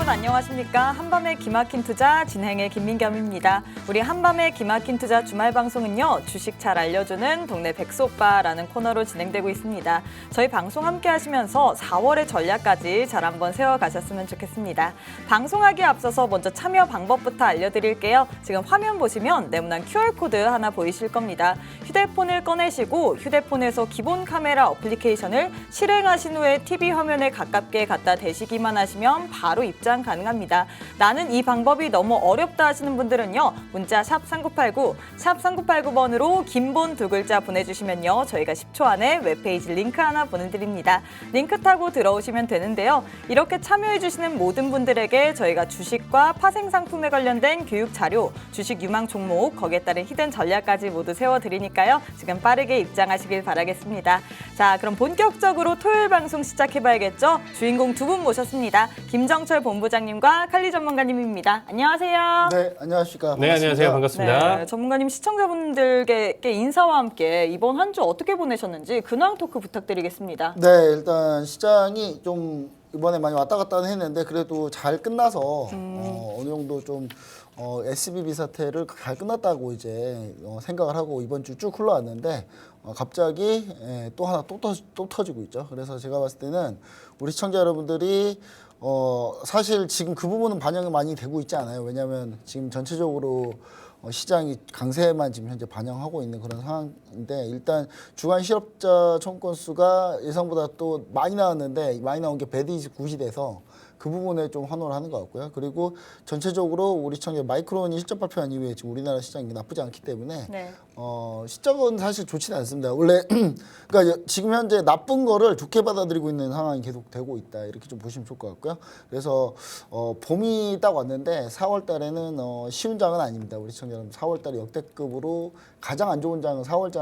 여러분 안녕하십니까? 한밤의 기막힌 투자 진행의 김민겸입니다. 우리 한밤의 기막힌 투자 주말 방송은요. 주식 잘 알려주는 동네 백수오빠라는 코너로 진행되고 있습니다. 저희 방송 함께 하시면서 4월의 전략까지 잘 한번 세워가셨으면 좋겠습니다. 방송하기에 앞서서 먼저 참여 방법부터 알려드릴게요. 지금 화면 보시면 네모난 QR코드 하나 보이실 겁니다. 휴대폰을 꺼내시고 휴대폰에서 기본 카메라 어플리케이션을 실행하신 후에 TV 화면에 가깝게 갖다 대시기만 하시면 바로 입장 가능합니다. 나는 이 방법이 너무 어렵다 하시는 분들은요. 문자 샵 3989, 샵 3989번으로 긴본 2글자 보내주시면요. 저희가 10초 안에 웹페이지 링크 하나 보내드립니다. 링크 타고 들어오시면 되는데요. 이렇게 참여해주시는 모든 분들에게 저희가 주식과 파생상품에 관련된 교육 자료, 주식 유망 종목, 거기에 따른 히든 전략까지 모두 세워드리니까요. 지금 빠르게 입장하시길 바라겠습니다. 자, 그럼 본격적으로 토요일 방송 시작해봐야겠죠? 주인공 두 분 모셨습니다. 김정철 본부장님과 칼리 전문가님입니다. 안녕하세요. 네, 안녕하십니까. 네, 안녕하세요. 반갑습니다. 네, 전문가님 시청자분들께 인사와 함께 이번 한 주 어떻게 보내셨는지 근황 토크 부탁드리겠습니다. 네, 일단 시장이 좀 이번에 많이 왔다 갔다 했는데 그래도 잘 끝나서 어느 정도 좀 SBB 사태를 잘 끝났다고 이제 생각을 하고 이번 주 쭉 흘러왔는데 갑자기 또 하나 또 터지고 있죠. 그래서 제가 봤을 때는 우리 시청자 여러분들이 사실 지금 그 부분은 반영이 많이 되고 있지 않아요. 왜냐하면 지금 전체적으로 시장이 강세만 지금 현재 반영하고 있는 그런 상황인데 일단 주간 실업자 청구 건수가 예상보다 또 많이 나왔는데 많이 나온 게 배드 굿이 돼서 그 부분에 좀 환호를 하는 것 같고요. 그리고 전체적으로 우리 시청자 마이크론이 실적 발표한 이후에 지금 우리나라 시장이 나쁘지 않기 때문에 네. 실적은 사실 좋지는 않습니다. 원래 그러니까 지금 현재 나쁜 거를 좋게 받아들이고 있는 상황이 계속 되고 있다. 이렇게 좀 보시면 좋을 것 같고요. 그래서 봄이 딱 왔는데 4월 달에는 쉬운 장은 아닙니다. 우리 시청자 여러분 4월 달에 역대급으로 가장 안 좋은 장은 4월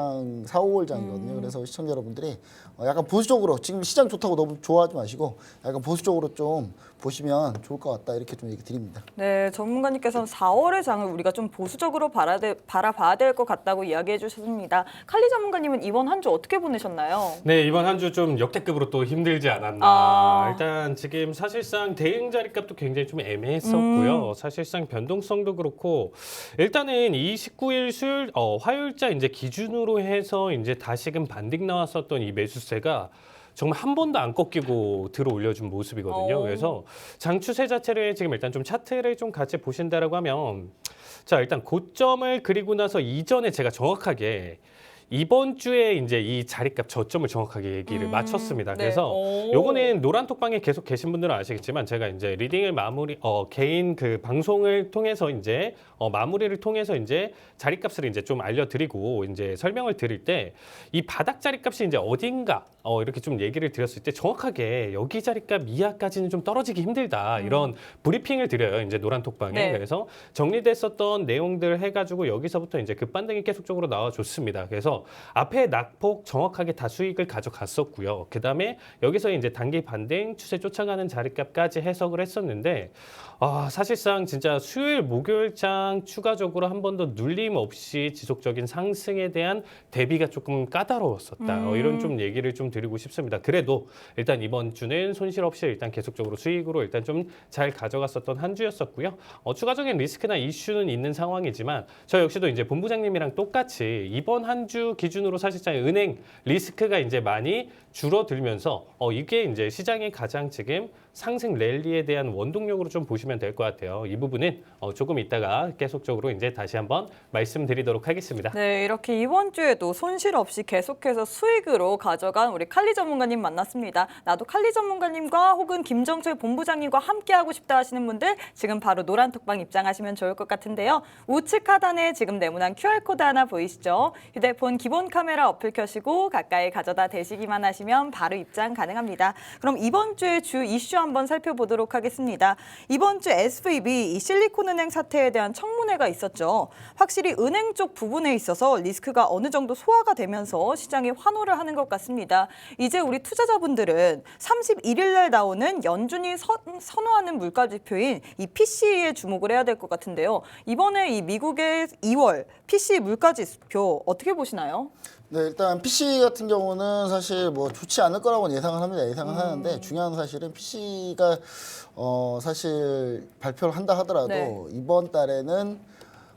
5월장이거든요. 그래서 시청자 여러분들이 약간 보수적으로 지금 시장 좋다고 너무 좋아하지 마시고 약간 보수적으로 좀 보시면 좋을 것 같다. 이렇게 좀 얘기 드립니다. 네, 전문가님께서는 4월의 장을 우리가 좀 보수적으로 바라봐야 될 것 같다고 이야기해 주셨습니다. 칼리 전문가님은 이번 한 주 어떻게 보내셨나요? 네, 이번 한 주 좀 역대급으로 또 힘들지 않았나. 일단 지금 사실상 대응 자리값도 굉장히 좀 애매했었고요. 사실상 변동성도 그렇고 일단은 이 19일 수요일 화요일자 이제 기준으로 해서 이제 다시금 반등 나왔었던 이 매수세가 정말 한 번도 안 꺾이고 들어 올려준 모습이거든요. 그래서 장 추세 자체를 지금 일단 좀 차트를 좀 같이 보신다라고 하면 자, 일단 고점을 그리고 나서 이전에 제가 정확하게 이번 주에 이제 이 자리값 저점을 정확하게 얘기를 마쳤습니다. 네. 그래서 요거는 노란톡방에 계속 계신 분들은 아시겠지만 제가 이제 리딩을 마무리 개인 그 방송을 통해서 이제 마무리를 통해서 이제 자리값을 이제 좀 알려드리고 이제 설명을 드릴 때 이 바닥 자리값이 이제 어딘가 이렇게 좀 얘기를 드렸을 때 정확하게 여기 자리값 이하까지는 좀 떨어지기 힘들다 이런 브리핑을 드려요. 이제 노란톡방에. 네. 그래서 정리됐었던 내용들 해가지고 여기서부터 이제 급반등이 계속적으로 나와줬습니다. 그래서 앞에 낙폭 정확하게 다 수익을 가져갔었고요. 그 다음에 여기서 이제 단기 반등 추세 쫓아가는 자리값까지 해석을 했었는데 사실상 진짜 수요일 목요일장 추가적으로 한 번 더 눌림 없이 지속적인 상승에 대한 대비가 조금 까다로웠었다. 이런 좀 얘기를 좀 드리고 싶습니다. 그래도 일단 이번 주는 손실 없이 일단 계속적으로 수익으로 일단 좀 잘 가져갔었던 한 주였었고요. 추가적인 리스크나 이슈는 있는 상황이지만 저 역시도 이제 본부장님이랑 똑같이 이번 한 주 기준으로 사실상 은행 리스크가 이제 많이 줄어들면서 이게 이제 시장의 가장 지금 상승 랠리에 대한 원동력으로 좀 보시면 될 것 같아요. 이 부분은 조금 이따가 계속적으로 이제 다시 한번 말씀드리도록 하겠습니다. 네, 이렇게 이번 주에도 손실 없이 계속해서 수익으로 가져간 우리 칼리 전문가님 만났습니다. 나도 칼리 전문가님과 혹은 김정철 본부장님과 함께하고 싶다 하시는 분들 지금 바로 노란톡방 입장하시면 좋을 것 같은데요. 우측 하단에 지금 네모난 QR코드 하나 보이시죠? 휴대폰 기본 카메라 어플 켜시고 가까이 가져다 대시기만 하시면 바로 입장 가능합니다. 그럼 이번 주의 주 이슈 한번 살펴보도록 하겠습니다. 이번 주 SVB 이 실리콘은행 사태에 대한 청문회가 있었죠. 확실히 은행 쪽 부분에 있어서 리스크가 어느 정도 소화가 되면서 시장에 환호를 하는 것 같습니다. 이제 우리 투자자분들은 31일 날 나오는 연준이 선호하는 물가지표인 이 PCE에 주목을 해야 될 것 같은데요. 이번에 이 미국의 2월 PC 물가지표 어떻게 보시나요? 네, 일단 PC 같은 경우는 사실 뭐 좋지 않을 거라고 예상을 합니다. 예상을 하는데 중요한 사실은 PC가 사실 발표를 한다 하더라도 네. 이번 달에는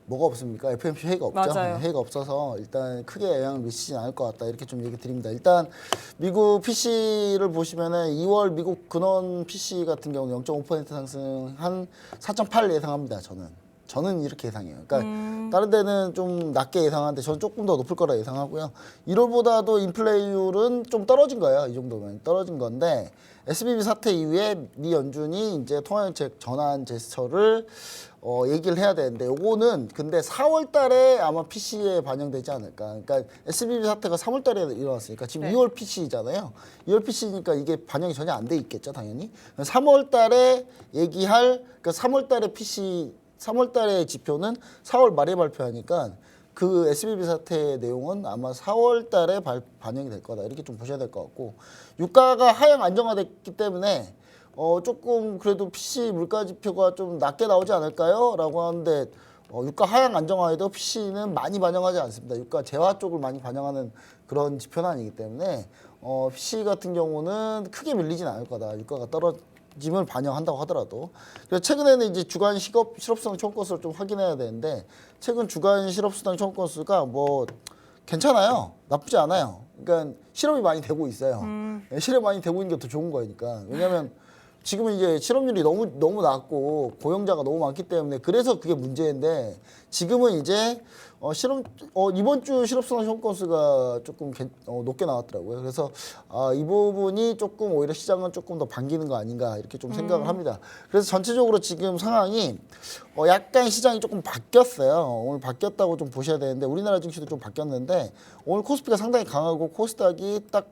뭐가 없습니까? FOMC 회의가 없죠. 맞아요. 네, 회의가 없어서 일단 크게 영향을 미치진 않을 것 같다. 이렇게 좀 얘기 드립니다. 일단 미국 PC를 보시면은 2월 미국 근원 PC 같은 경우는 0.5% 상승한 4.8 예상합니다. 저는 이렇게 예상해요. 그러니까 다른 데는 좀 낮게 예상하는데 저는 조금 더 높을 거라 예상하고요. 1월보다도 인플레이율은 좀 떨어진 거예요. 이 정도면 떨어진 건데 SVB 사태 이후에 미 연준이 이제 통화정책 전환 제스처를 얘기를 해야 되는데 요거는 근데 4월 달에 아마 PC에 반영되지 않을까. 그러니까 SVB 사태가 3월 달에 일어났으니까 지금 네. 2월 PC잖아요. 2월 PC니까 이게 반영이 전혀 안 돼 있겠죠, 당연히. 3월 달에 얘기할 그러니까 3월 달에 PC 3월 달의 지표는 4월 말에 발표하니까 그 SVB 사태의 내용은 아마 4월 달에 반영이 될 거다. 이렇게 좀 보셔야 될 것 같고 유가가 하향 안정화됐기 때문에 조금 그래도 PC 물가 지표가 좀 낮게 나오지 않을까요? 라고 하는데 유가 하향 안정화에도 PC는 많이 반영하지 않습니다. 유가 재화 쪽을 많이 반영하는 그런 지표는 아니기 때문에 PC 같은 경우는 크게 밀리진 않을 거다. 유가가 떨어짐을 반영한다고 하더라도. 그래서 최근에는 이제 주간 실업수당 청구 건수를 좀 확인해야 되는데 최근 주간 실업수당 청구 건수가 뭐 괜찮아요. 나쁘지 않아요. 그러니까 실업이 많이 되고 있어요. 실업이 많이 되고 있는 게 더 좋은 거니까. 왜냐하면 지금은 이제 실업률이 너무 낮고 고용자가 너무 많기 때문에 그래서 그게 문제인데 지금은 이제 이번 주 실업수당 청구 건수가 조금 높게 나왔더라고요. 그래서 이 부분이 조금 오히려 시장은 조금 더 반기는 거 아닌가 이렇게 좀 생각을 합니다. 그래서 전체적으로 지금 상황이 약간 시장이 조금 바뀌었어요. 오늘 바뀌었다고 좀 보셔야 되는데 우리나라 증시도 좀 바뀌었는데 오늘 코스피가 상당히 강하고 코스닥이 딱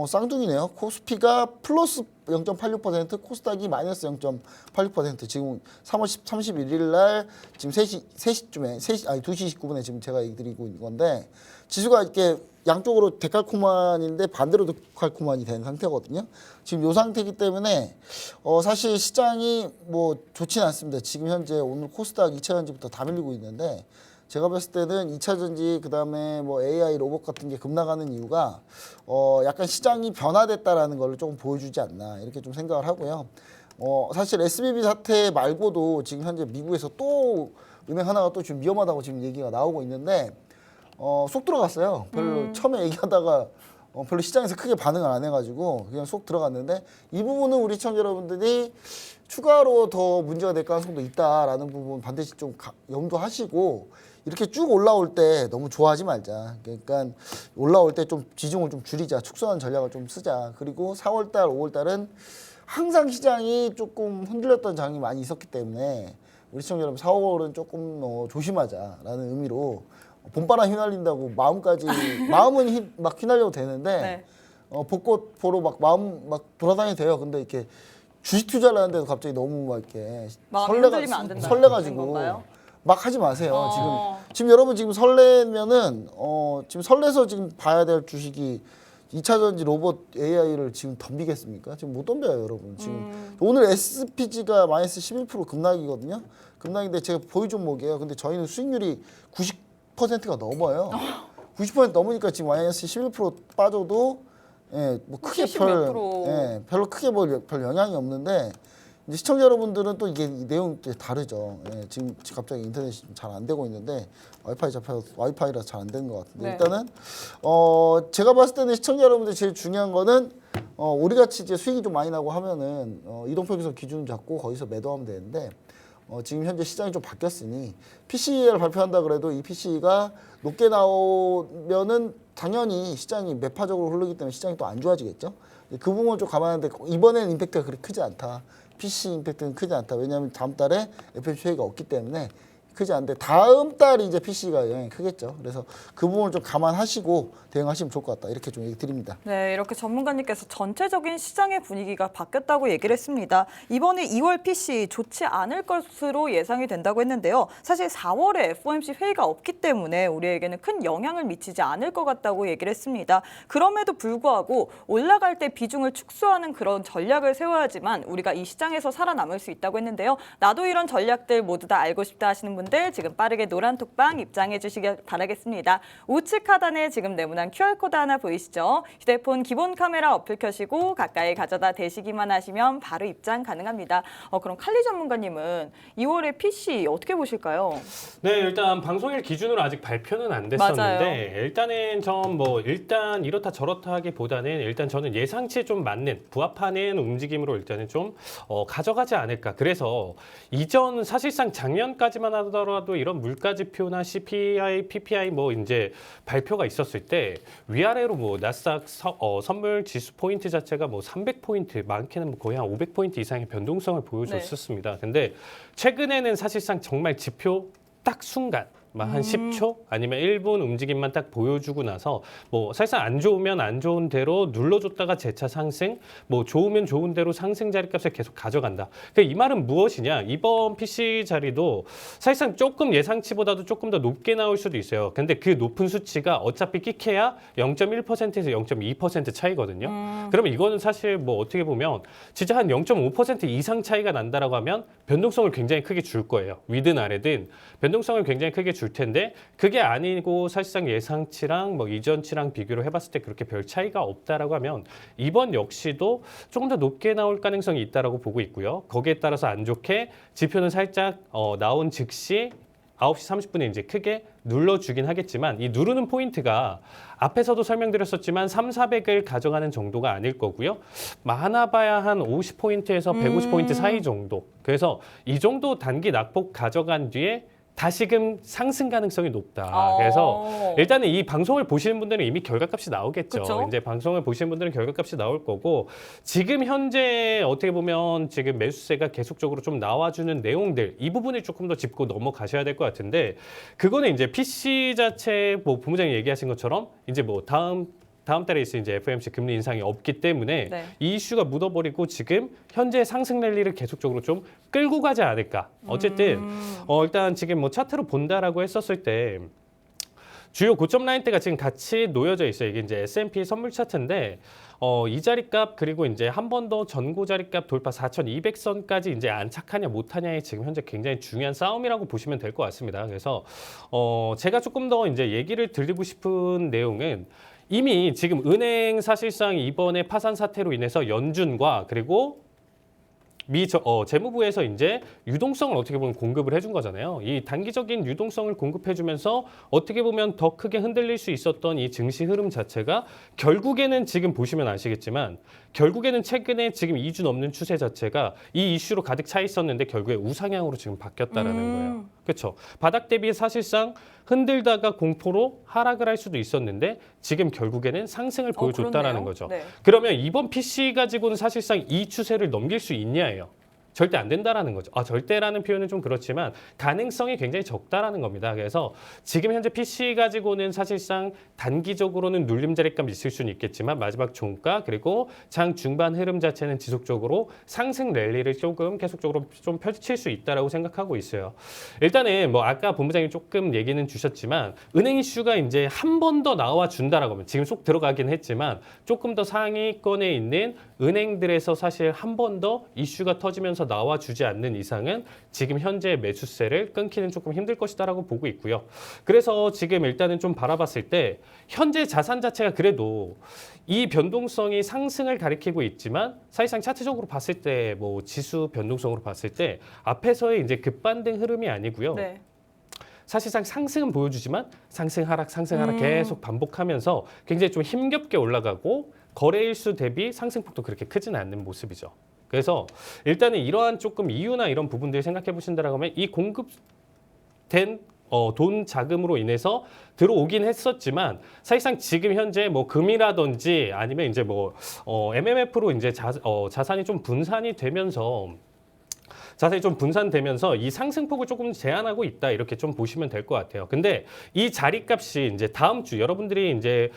쌍둥이네요. 코스피가 플러스 0.86%, 코스닥이 마이너스 0.86%. 지금 3월 31일 날 지금 2시 29분에 지금 제가 얘기 드리고 있는 건데 지수가 이렇게 양쪽으로 데칼코만인데 반대로 데칼코만이 된 상태거든요. 지금 이 상태이기 때문에 사실 시장이 뭐 좋지는 않습니다. 지금 현재 오늘 코스닥 2차 전지부터 다 밀리고 있는데 제가 봤을 때는 2차 전지 그다음에 뭐 AI 로봇 같은 게 급락하는 이유가 약간 시장이 변화됐다라는 걸 조금 보여주지 않나 이렇게 좀 생각을 하고요. 사실 SVB 사태 말고도 지금 현재 미국에서 또 은행 하나가 또 지금 위험하다고 지금 얘기가 나오고 있는데 쏙 들어갔어요. 별로 처음에 얘기하다가 별로 시장에서 크게 반응을 안 해가지고 그냥 쏙 들어갔는데 이 부분은 우리 시청자 여러분들이 추가로 더 문제가 될 가능성도 있다라는 부분 반드시 좀 염두하시고 이렇게 쭉 올라올 때 너무 좋아하지 말자. 그러니까 올라올 때 좀 비중을 좀 줄이자. 축소하는 전략을 좀 쓰자. 그리고 4월 달, 5월 달은 항상 시장이 조금 흔들렸던 장이 많이 있었기 때문에 우리 시청자 여러분 4, 5월은 조금 조심하자라는 의미로 봄바람 휘날린다고 마음은 막 휘날려도 되는데 네. 벚꽃 보러 마음 돌아다녀도 돼요. 근데 이렇게 주식 투자를 하는데도 갑자기 너무 막 이렇게 마음이 흔들리면 안 된다. 설레가지고 건가요? 막 하지 마세요. 지금 여러분 지금 설레면은 지금 설레서 지금 봐야 될 주식이 2차 전지 로봇 AI를 지금 덤비겠습니까? 지금 못 덤벼요, 여러분. 지금 오늘 SPG가 마이너스 11% 급락이거든요. 급락인데 제가 보유 종목이에요. 근데 저희는 수익률이 90%가 넘어요. 90% 넘으니까 지금 마이너스 11% 빠져도 뭐 크게 70몇 프로. 별로 크게 별 영향이 없는데 이제 시청자 여러분들은 또 이게 내용이 다르죠. 지금 갑자기 인터넷이 잘 안 되고 있는데 와이파이라서 잘 안 되는 것 같은데 네. 일단은 제가 봤을 때는 시청자 여러분들 제일 중요한 거는 우리 같이 이제 수익이 좀 많이 나고 하면은 이동평균선 기준 잡고 거기서 매도하면 되는데 지금 현재 시장이 좀 바뀌었으니 PC를 발표한다 그래도 이 PC가 높게 나오면은 당연히 시장이 매파적으로 흐르기 때문에 시장이 또 안 좋아지겠죠. 그 부분을 좀 감안하는데 이번에는 임팩트가 그렇게 크지 않다. PC 임팩트는 크지 않다. 왜냐하면 다음 달에 FOMC 회의가 없기 때문에 크지 않은데 다음 달 이제 PC가 영향이 크겠죠. 그래서 그 부분을 좀 감안하시고 대응하시면 좋을 것 같다. 이렇게 좀 얘기 드립니다. 네, 이렇게 전문가님께서 전체적인 시장의 분위기가 바뀌었다고 얘기를 했습니다. 이번에 2월 PC 좋지 않을 것으로 예상이 된다고 했는데요. 사실 4월에 FOMC 회의가 없기 때문에 우리에게는 큰 영향을 미치지 않을 것 같다고 얘기를 했습니다. 그럼에도 불구하고 올라갈 때 비중을 축소하는 그런 전략을 세워야지만 우리가 이 시장에서 살아남을 수 있다고 했는데요. 나도 이런 전략들 모두 다 알고 싶다 하시는 분은 여러분들 지금 빠르게 노란 톡방 입장해 주시길 바라겠습니다. 우측 하단에 지금 네모난 QR코드 하나 보이시죠? 휴대폰 기본 카메라 어플 켜시고 가까이 가져다 대시기만 하시면 바로 입장 가능합니다. 그럼 칼리 전문가님은 2월에 PC 어떻게 보실까요? 네, 일단 방송일 기준으로 아직 발표는 안 됐었는데 맞아요. 일단은 일단 이렇다 저렇다 하기보다는 일단 저는 예상치에 좀 맞는 부합하는 움직임으로 일단은 좀 가져가지 않을까. 그래서 이전 사실상 작년까지만 하더라도 이런 물가 지표나 CPI, PPI 이제 발표가 있었을 때 위아래로 나스닥 선물 지수 포인트 자체가 300포인트, 많게는 거의 한 500포인트 이상의 변동성을 보여줬었습니다. 근데 최근에는 사실상 정말 지표 딱 순간 한 10초 아니면 1분 움직임만 딱 보여주고 나서 사실상 안 좋으면 안 좋은 대로 눌러줬다가 재차 상승, 좋으면 좋은 대로 상승 자리값을 계속 가져간다. 이 말은 무엇이냐? 이번 PC 자리도 사실상 조금 예상치보다도 조금 더 높게 나올 수도 있어요. 근데 그 높은 수치가 어차피 끽해야 0.1%에서 0.2% 차이거든요. 그러면 이거는 사실 어떻게 보면 진짜 한 0.5% 이상 차이가 난다라고 하면 변동성을 굉장히 크게 줄 거예요. 위든 아래든 변동성을 굉장히 크게 줄 텐데 그게 아니고 사실상 예상치랑 이전치랑 비교를 해봤을 때 그렇게 별 차이가 없다라고 하면 이번 역시도 조금 더 높게 나올 가능성이 있다라고 보고 있고요. 거기에 따라서 안 좋게 지표는 살짝 나온 즉시 9시 30분에 이제 크게 눌러주긴 하겠지만 이 누르는 포인트가 앞에서도 설명드렸었지만 3,400을 가져가는 정도가 아닐 거고요. 많아봐야 한 50포인트에서 150포인트 사이 정도. 그래서 이 정도 단기 낙폭 가져간 뒤에 다시금 상승 가능성이 높다. 그래서 일단은 이 방송을 보시는 분들은 이미 결과값이 나오겠죠. 그쵸? 이제 방송을 보시는 분들은 결과값이 나올 거고 지금 현재 어떻게 보면 지금 매수세가 계속적으로 좀 나와주는 내용들 이 부분을 조금 더 짚고 넘어가셔야 될 것 같은데 그거는 이제 PC 자체 본부장이 얘기하신 것처럼 이제 다음 달에 있을 이제 FOMC 금리 인상이 없기 때문에 네. 이 이슈가 묻어버리고 지금 현재 상승 랠리를 계속적으로 좀 끌고 가지 않을까. 어쨌든 일단 지금 차트로 본다라고 했었을 때 주요 고점 라인대가 지금 같이 놓여져 있어요. 이게 이제 S&P 선물 차트인데 이 자리값 그리고 이제 한 번 더 전고 자리값 돌파 4,200선까지 이제 안착하냐 못하냐의 지금 현재 굉장히 중요한 싸움이라고 보시면 될 것 같습니다. 그래서 제가 조금 더 이제 얘기를 드리고 싶은 내용은 이미 지금 은행 사실상 이번에 파산 사태로 인해서 연준과 그리고 재무부에서 이제 유동성을 어떻게 보면 공급을 해준 거잖아요. 이 단기적인 유동성을 공급해주면서 어떻게 보면 더 크게 흔들릴 수 있었던 이 증시 흐름 자체가 결국에는 지금 보시면 아시겠지만 결국에는 최근에 지금 2주 넘는 추세 자체가 이 이슈로 가득 차 있었는데 결국에 우상향으로 지금 바뀌었다라는 거예요. 그렇죠. 바닥 대비 사실상 흔들다가 공포로 하락을 할 수도 있었는데 지금 결국에는 상승을 보여줬다라는 그렇네요. 거죠. 네. 그러면 이번 PC 가지고는 사실상 이 추세를 넘길 수 있냐예요. 절대 안 된다라는 거죠. 절대라는 표현은 좀 그렇지만 가능성이 굉장히 적다라는 겁니다. 그래서 지금 현재 PC 가지고는 사실상 단기적으로는 눌림 자리값 있을 수는 있겠지만 마지막 종가 그리고 장 중반 흐름 자체는 지속적으로 상승 랠리를 조금 계속적으로 좀 펼칠 수 있다라고 생각하고 있어요. 일단은 아까 본부장님 조금 얘기는 주셨지만 은행 이슈가 이제 한 번 더 나와 준다라고 하면 지금 쏙 들어가긴 했지만 조금 더 상위권에 있는 은행들에서 사실 한 번 더 이슈가 터지면서 나와주지 않는 이상은 지금 현재 매수세를 끊기는 조금 힘들 것이다라고 보고 있고요. 그래서 지금 일단은 좀 바라봤을 때 현재 자산 자체가 그래도 이 변동성이 상승을 가리키고 있지만 사실상 차트적으로 봤을 때 지수 변동성으로 봤을 때 앞에서의 이제 급반등 흐름이 아니고요. 네. 사실상 상승은 보여주지만 상승 하락 계속 반복하면서 굉장히 좀 힘겹게 올라가고 거래일수 대비 상승폭도 그렇게 크지는 않는 모습이죠. 그래서 일단은 이러한 조금 이유나 이런 부분들 생각해 보신다라고 하면 이 공급된 돈 자금으로 인해서 들어오긴 했었지만 사실상 지금 현재 금이라든지 아니면 이제 MMF로 이제 자산이 좀 분산이 되면서 이 상승폭을 조금 제한하고 있다 이렇게 좀 보시면 될 것 같아요. 근데 이 자리값이 이제 다음 주 여러분들이 이제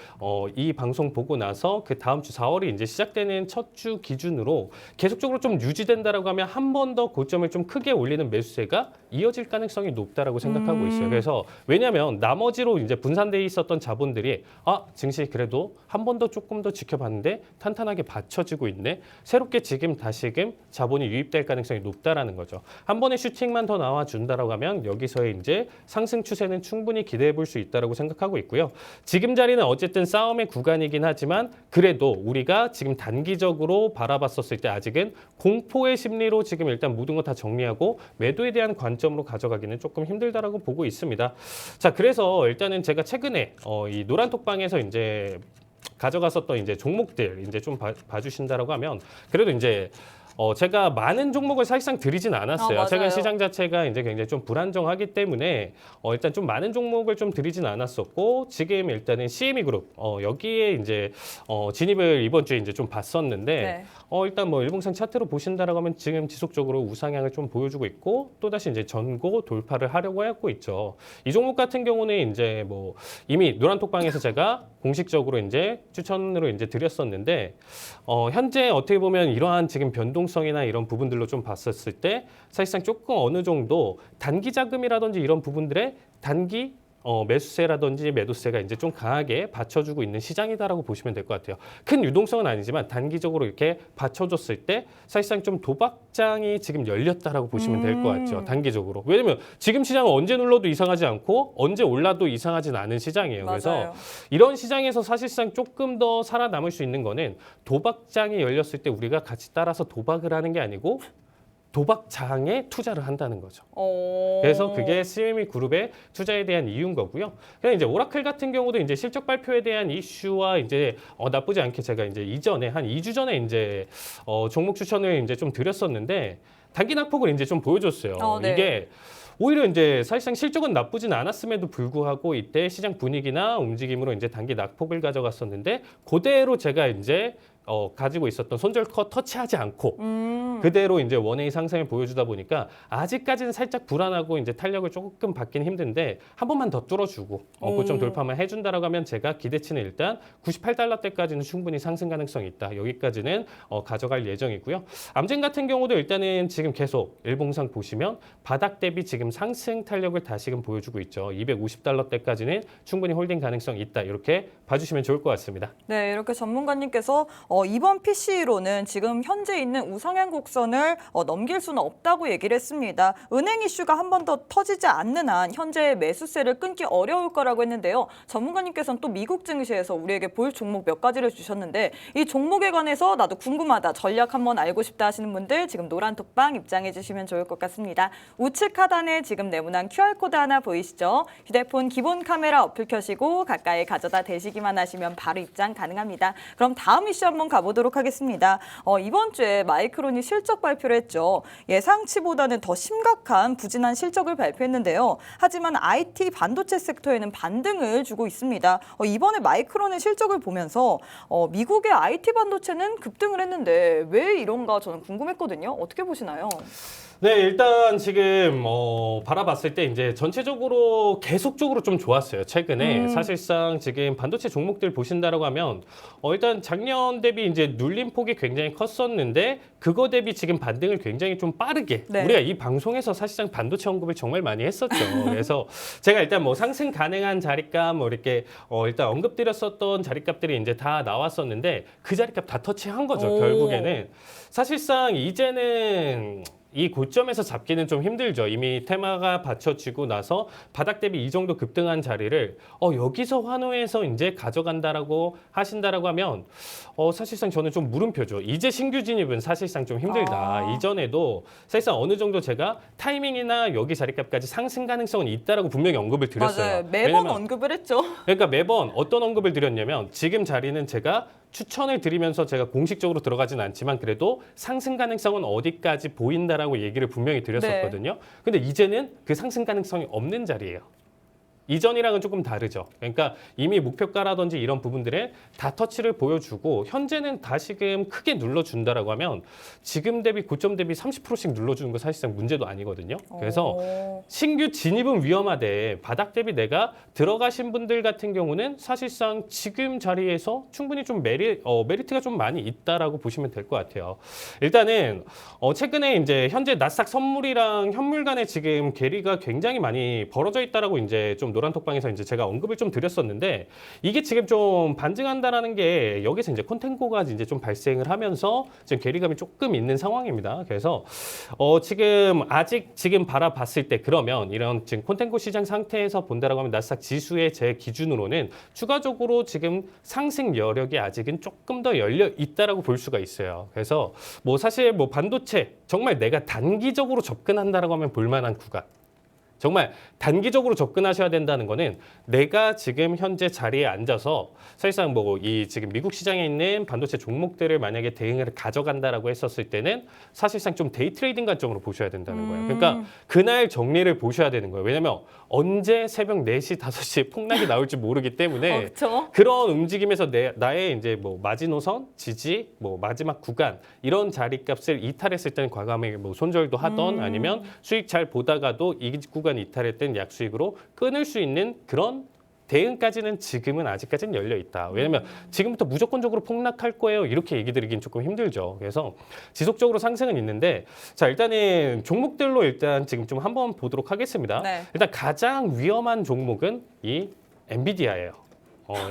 이 방송 보고 나서 그 다음 주 4월이 이제 시작되는 첫 주 기준으로 계속적으로 좀 유지된다라고 하면 한 번 더 고점을 좀 크게 올리는 매수세가 이어질 가능성이 높다라고 생각하고 있어요. 그래서 왜냐하면 나머지로 이제 분산돼 있었던 자본들이 증시 그래도 한 번 더 조금 더 지켜봤는데 탄탄하게 받쳐지고 있네. 새롭게 지금 다시금 자본이 유입될 가능성이 높다라는 있다라는 거죠. 한 번의 슈팅만 더 나와준다라고 하면 여기서의 이제 상승 추세는 충분히 기대해 볼 수 있다라고 생각하고 있고요. 지금 자리는 어쨌든 싸움의 구간이긴 하지만 그래도 우리가 지금 단기적으로 바라봤었을 때 아직은 공포의 심리로 지금 일단 모든 거 다 정리하고 매도에 대한 관점으로 가져가기는 조금 힘들다라고 보고 있습니다. 자, 그래서 일단은 제가 최근에 이 노란톡방에서 이제 가져갔었던 이제 종목들 이제 좀 봐주신다라고 하면 그래도 이제 제가 많은 종목을 사실상 드리진 않았어요. 맞아요. 최근 시장 자체가 이제 굉장히 좀 불안정하기 때문에 일단 좀 많은 종목을 좀 드리진 않았었고 지금 일단은 CME 그룹 여기에 이제 진입을 이번 주에 이제 좀 봤었는데 네. 일단 뭐 일봉상 차트로 보신다라고 하면 지금 지속적으로 우상향을 좀 보여주고 있고 또 다시 이제 전고 돌파를 하려고 하고 있죠. 이 종목 같은 경우는 이제 뭐 이미 노란톡방에서 제가 공식적으로 이제 추천으로 이제 드렸었는데 현재 어떻게 보면 이러한 지금 변동성이나 이런 부분들로 좀 봤었을 때 사실상 조금 어느 정도 단기 자금이라든지 이런 부분들의 단기 매수세라든지 매도세가 이제 좀 강하게 받쳐주고 있는 시장이다라고 보시면 될 것 같아요. 큰 유동성은 아니지만 단기적으로 이렇게 받쳐줬을 때 사실상 좀 도박장이 지금 열렸다라고 보시면 될 것 같죠. 단기적으로. 왜냐면 지금 시장은 언제 눌러도 이상하지 않고 언제 올라도 이상하진 않은 시장이에요. 맞아요. 그래서 이런 시장에서 사실상 조금 더 살아남을 수 있는 거는 도박장이 열렸을 때 우리가 같이 따라서 도박을 하는 게 아니고 도박장에 투자를 한다는 거죠. 그래서 그게 CME 그룹의 투자에 대한 이유인 거고요. 그냥 이제 오라클 같은 경우도 이제 실적 발표에 대한 이슈와 이제 나쁘지 않게 제가 이제 이전에 한 2주 전에 이제 종목 추천을 이제 좀 드렸었는데 단기 낙폭을 이제 좀 보여줬어요. 네. 이게 오히려 이제 사실상 실적은 나쁘진 않았음에도 불구하고 이때 시장 분위기나 움직임으로 이제 단기 낙폭을 가져갔었는데 그대로 제가 이제 가지고 있었던 손절컷 터치하지 않고 그대로 이제 원웨이 상승을 보여주다 보니까 아직까지는 살짝 불안하고 이제 탄력을 조금 받긴 힘든데 한 번만 더 뚫어주고 고점 돌파만 해준다라고 하면 제가 기대치는 일단 98달러대까지는 충분히 상승 가능성이 있다. 여기까지는 가져갈 예정이고요. 암젠 같은 경우도 일단은 지금 계속 일봉상 보시면 바닥 대비 지금 상승 탄력을 다시금 보여주고 있죠. 250달러대까지는 충분히 홀딩 가능성이 있다. 이렇게 봐주시면 좋을 것 같습니다. 네, 이렇게 전문가님께서 이번 PC로는 지금 현재 있는 우상향 곡선을 넘길 수는 없다고 얘기를 했습니다. 은행 이슈가 한 번 더 터지지 않는 한 현재 매수세를 끊기 어려울 거라고 했는데요. 전문가님께서는 또 미국 증시에서 우리에게 볼 종목 몇 가지를 주셨는데 이 종목에 관해서 나도 궁금하다, 전략 한번 알고 싶다 하시는 분들 지금 노란톡방 입장해 주시면 좋을 것 같습니다. 우측 하단에 지금 네모난 QR코드 하나 보이시죠? 휴대폰 기본 카메라 어플 켜시고 가까이 가져다 대시기만 하시면 바로 입장 가능합니다. 그럼 다음 이슈 한번 가보도록 하겠습니다. 이번 주에 마이크론이 실적 발표를 했죠. 예상치보다는 더 심각한 부진한 실적을 발표했는데요. 하지만 IT 반도체 섹터에는 반등을 주고 있습니다. 이번에 마이크론의 실적을 보면서 미국의 IT 반도체는 급등을 했는데 왜 이런가 저는 궁금했거든요. 어떻게 보시나요? 네, 일단 지금 바라봤을 때 이제 전체적으로 계속적으로 좀 좋았어요. 최근에 사실상 지금 반도체 종목들 보신다라고 하면 일단 작년 대비 이제 눌림 폭이 굉장히 컸었는데 그거 대비 지금 반등을 굉장히 좀 빠르게 네. 우리가 이 방송에서 사실상 반도체 언급을 정말 많이 했었죠. 그래서 제가 일단 뭐 상승 가능한 자리값 뭐 이렇게 일단 언급드렸었던 자리값들이 이제 다 나왔었는데 그 자리값 다 터치한 거죠. 결국에는 사실상 이제는 이 고점에서 잡기는 좀 힘들죠. 이미 테마가 받쳐지고 나서 바닥 대비 이 정도 급등한 자리를 여기서 환호해서 이제 가져간다라고 하신다라고 하면 사실상 저는 좀 물음표죠. 이제 신규 진입은 사실상 좀 힘들다. 이전에도 사실상 어느 정도 제가 타이밍이나 여기 자리값까지 상승 가능성은 있다라고 분명히 언급을 드렸어요. 맞아요. 매번 왜냐면 언급을 했죠. 그러니까 매번 어떤 언급을 드렸냐면 지금 자리는 제가 추천을 드리면서 제가 공식적으로 들어가진 않지만 그래도 상승 가능성은 어디까지 보인다라고 얘기를 분명히 드렸었거든요. 근데 이제는 그 상승 가능성이 없는 자리예요. 이전이랑은 조금 다르죠. 그러니까 이미 목표가라든지 이런 부분들에 다 터치를 보여주고 현재는 다시금 크게 눌러준다라고 하면 지금 대비 고점 대비 30%씩 눌러주는 거 사실상 문제도 아니거든요. 그래서 신규 진입은 위험하되 바닥 대비 내가 들어가신 분들 같은 경우는 사실상 지금 자리에서 충분히 좀 메리트가 좀 많이 있다라고 보시면 될 것 같아요. 일단은 최근에 이제 현재 나스닥 선물이랑 현물 간의 지금 괴리가 굉장히 많이 벌어져 있다라고 이제 좀 노란톡방에서 이제 제가 언급을 좀 드렸었는데 이게 지금 좀 반증한다라는 게 여기서 이제 콘텐고가 이제 좀 발생을 하면서 지금 괴리감이 조금 있는 상황입니다. 그래서 지금 아직 지금 바라봤을 때 그러면 이런 지금 콘텐고 시장 상태에서 본다라고 하면 나스닥 지수의 제 기준으로는 추가적으로 지금 상승 여력이 아직은 조금 더 열려 있다라고 볼 수가 있어요. 그래서 뭐 사실 뭐 반도체 정말 내가 단기적으로 접근한다라고 하면 볼만한 구간. 정말 단기적으로 접근하셔야 된다는 거는 내가 지금 현재 자리에 앉아서 사실상 뭐 이 지금 미국 시장에 있는 반도체 종목들을 만약에 대응을 가져간다라고 했었을 때는 사실상 좀 데이 트레이딩 관점으로 보셔야 된다는 거예요. 그러니까 그날 정리를 보셔야 되는 거예요. 왜냐면 언제 새벽 4시, 5시에 폭락이 나올지 모르기 때문에 그렇죠. 그런 움직임에서 나의 이제 뭐 마지노선, 지지, 뭐 마지막 구간 이런 자리값을 이탈했을 때는 과감하게 뭐 손절도 하던 아니면 수익 잘 보다가도 이 구간 이탈할 땐 약수익으로 끊을 수 있는 그런 대응까지는 지금은 아직까지는 열려 있다. 왜냐하면 지금부터 무조건적으로 폭락할 거예요. 이렇게 얘기 드리긴 조금 힘들죠. 그래서 지속적으로 상승은 있는데 자 일단은 종목들로 일단 지금 좀 한번 보도록 하겠습니다. 네. 일단 가장 위험한 종목은 이 엔비디아예요.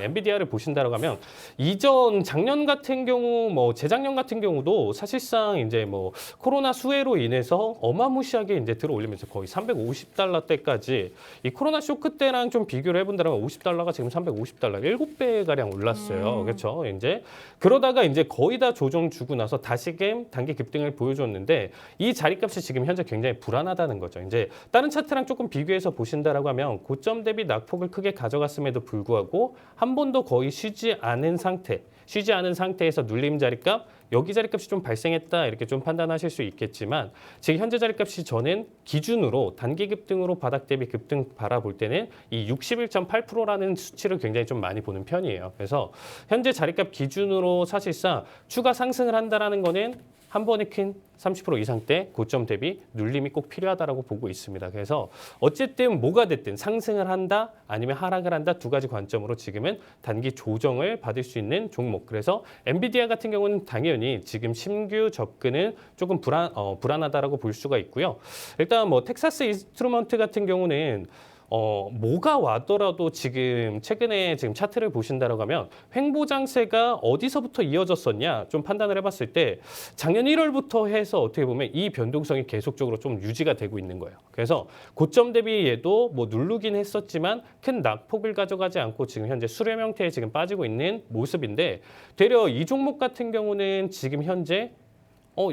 엔비디아를 보신다라고 하면 이전 작년 같은 경우 뭐 재작년 같은 경우도 사실상 이제 뭐 코로나 수혜로 인해서 어마무시하게 이제 들어올리면서 거의 350달러대까지 이 코로나 쇼크 때랑 좀 비교를 해본다면 50달러가 지금 350달러 7배 가량 올랐어요. 그렇죠? 이제 그러다가 이제 거의 다 조정 주고 나서 다시금 단기 급등을 보여줬는데 이 자리값이 지금 현재 굉장히 불안하다는 거죠. 이제 다른 차트랑 조금 비교해서 보신다라고 하면 고점 대비 낙폭을 크게 가져갔음에도 불구하고 한 번도 거의 쉬지 않은 상태에서 눌림 자리값, 여기 자리값이 좀 발생했다 이렇게 좀 판단하실 수 있겠지만 지금 현재 자리값이 저는 기준으로 단기 급등으로 바닥 대비 급등 바라볼 때는 이 61.8%라는 수치를 굉장히 좀 많이 보는 편이에요. 그래서 현재 자리값 기준으로 사실상 추가 상승을 한다라는 거는 한 번에 큰 30% 이상 대 고점 대비 눌림이 꼭 필요하다라고 보고 있습니다. 그래서 어쨌든 뭐가 됐든 상승을 한다 아니면 하락을 한다 두 가지 관점으로 지금은 단기 조정을 받을 수 있는 종목. 그래서 엔비디아 같은 경우는 당연히 지금 신규 접근은 조금 불안하다라고 볼 수가 있고요. 일단 뭐 텍사스 인스트루먼트 같은 경우는 뭐가 와더라도 지금 최근에 지금 차트를 보신다라고 하면 횡보장세가 어디서부터 이어졌었냐 좀 판단을 해봤을 때 작년 1월부터 해서 어떻게 보면 이 변동성이 계속적으로 좀 유지가 되고 있는 거예요. 그래서 고점 대비 얘도 뭐 누르긴 했었지만 큰 낙폭을 가져가지 않고 지금 현재 수렴 형태에 지금 빠지고 있는 모습인데 되려 이 종목 같은 경우는 지금 현재